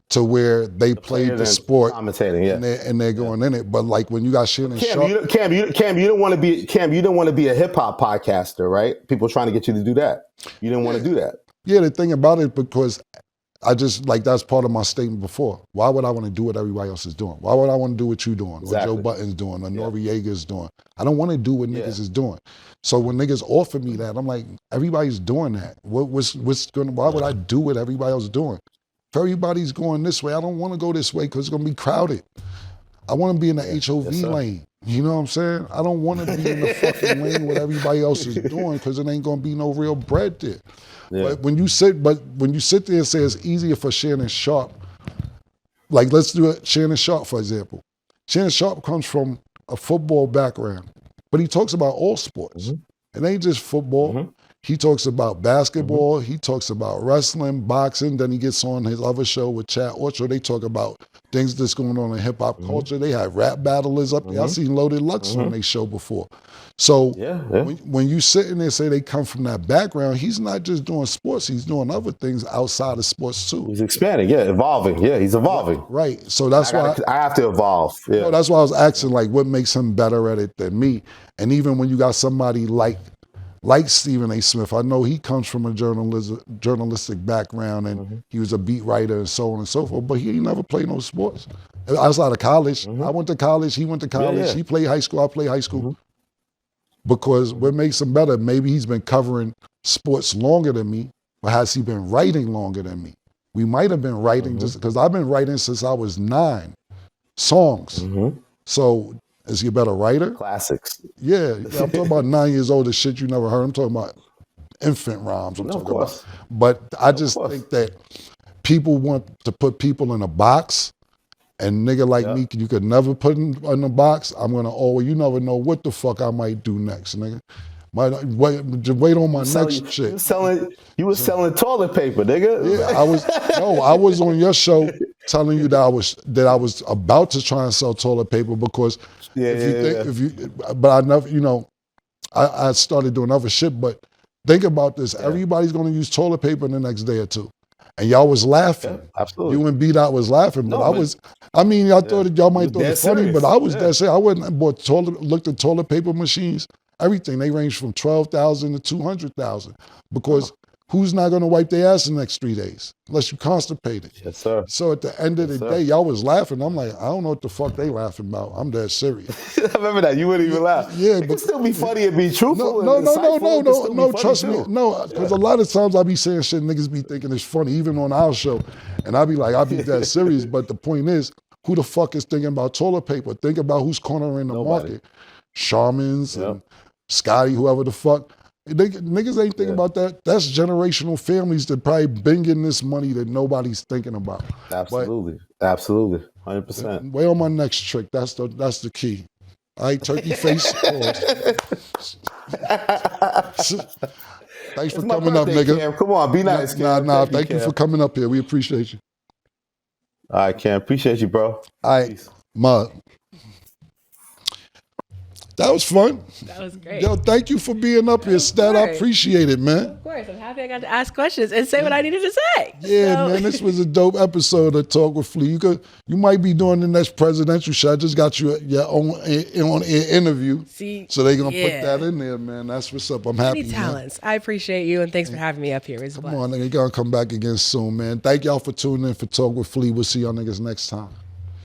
to where they played the sport, commentating, and they're going in it. But like when you got Shannon Sharp, Cam, you don't want to be a hip hop podcaster, right? People trying to get you to do that. You didn't want to do that. Yeah, the thing about it, because I just, like, that's part of my statement before. Why would I want to do what everybody else is doing? Why would I want to do what you're doing, exactly. or Joe Button's doing, or Noriega's doing? I don't want to do what niggas is doing. So when niggas offer me that, I'm like, everybody's doing that. Why would I do what everybody else is doing? If everybody's going this way, I don't want to go this way because it's going to be crowded. I want to be in the HOV lane. You know what I'm saying? I don't want to be in the fucking lane what everybody else is doing, because it ain't going to be no real bread there. Yeah. But when you sit there and say it's easier for Shannon Sharp, like, let's do it. Shannon Sharp, for example. Shannon Sharp comes from a football background, but he talks about all sports. It ain't just football. He talks about basketball. He talks about wrestling, boxing. Then he gets on his other show with Chad Orchard. They talk about things that's going on in hip hop culture. They have rap battlers up there. I've seen Loaded Lux on their show before. So when you sit in there and say they come from that background, he's not just doing sports. He's doing other things outside of sports too. He's expanding, evolving. Yeah, he's evolving. Right. So that's why I have to evolve. Yeah. No, that's why I was asking, like, what makes him better at it than me? And even when you got somebody like Stephen A. Smith, I know he comes from a journalistic background, and he was a beat writer and so on and so forth, but he ain't never played no sports. Outside of college. I went to college, he went to college, he played high school, I played high school. Because what makes him better, maybe he's been covering sports longer than me, or has he been writing longer than me? We might have been writing, just because I've been writing since I was 9 songs. So is he a better writer? Classics. Yeah, I'm talking about 9 years old, the shit you never heard. I'm talking about infant rhymes. I'm talking about. But I just think that people want to put people in a box, and nigga like me, you could never put in a box. I'm gonna always, you never know what the fuck I might do next, nigga. Wait on my next shit. You was selling toilet paper, nigga. Yeah, I was on your show telling you that I was about to try and sell toilet paper, because but I never, I started doing other shit. But think about this: everybody's gonna use toilet paper in the next day or two, and y'all was laughing. Absolutely. You and B-Dot was laughing, but y'all thought y'all might thought it funny, serious. but I was that serious. I wouldn't have looked at toilet paper machines. Everything, they range from 12,000 to 200,000, because who's not going to wipe their ass in the next 3 days unless you constipated? Yes, sir. So at the end of the day, y'all was laughing. I'm like, I don't know what the fuck they laughing about. I'm dead serious. I remember that. You wouldn't even laugh. Yeah, it could still be funny and be truthful. No, trust me. No, because a lot of times I be saying shit niggas be thinking it's funny, even on our show. And I be like, I be dead serious. But the point is, who the fuck is thinking about toilet paper? Think about who's cornering the market. Sharmans and Scotty, whoever the fuck. Niggas ain't thinking about that. That's generational families that probably been getting this money that nobody's thinking about. Absolutely. Absolutely. 100%. Way on my next trick. That's the key. All right, turkey face. Thanks for coming up, nigga. Cam. Come on, be nice, Cam. Thank you for coming up here. We appreciate you. All right, Cam. Appreciate you, bro. All right, Mud. That was fun. That was great. Yo, thank you for being up here, Stat. I appreciate it, man. Of course. I'm happy I got to ask questions and say what I needed to say. Yeah, man, this was a dope episode of Talk with Flea. You might be doing the next presidential show. I just got you your own on-air interview. So they're going to put that in there, man. That's what's up. I'm happy, Many talents. Man. I appreciate you, and thanks for having me up here. Come on, nigga. You're going to come back again soon, man. Thank y'all for tuning in for Talk with Flea. We'll see y'all niggas next time.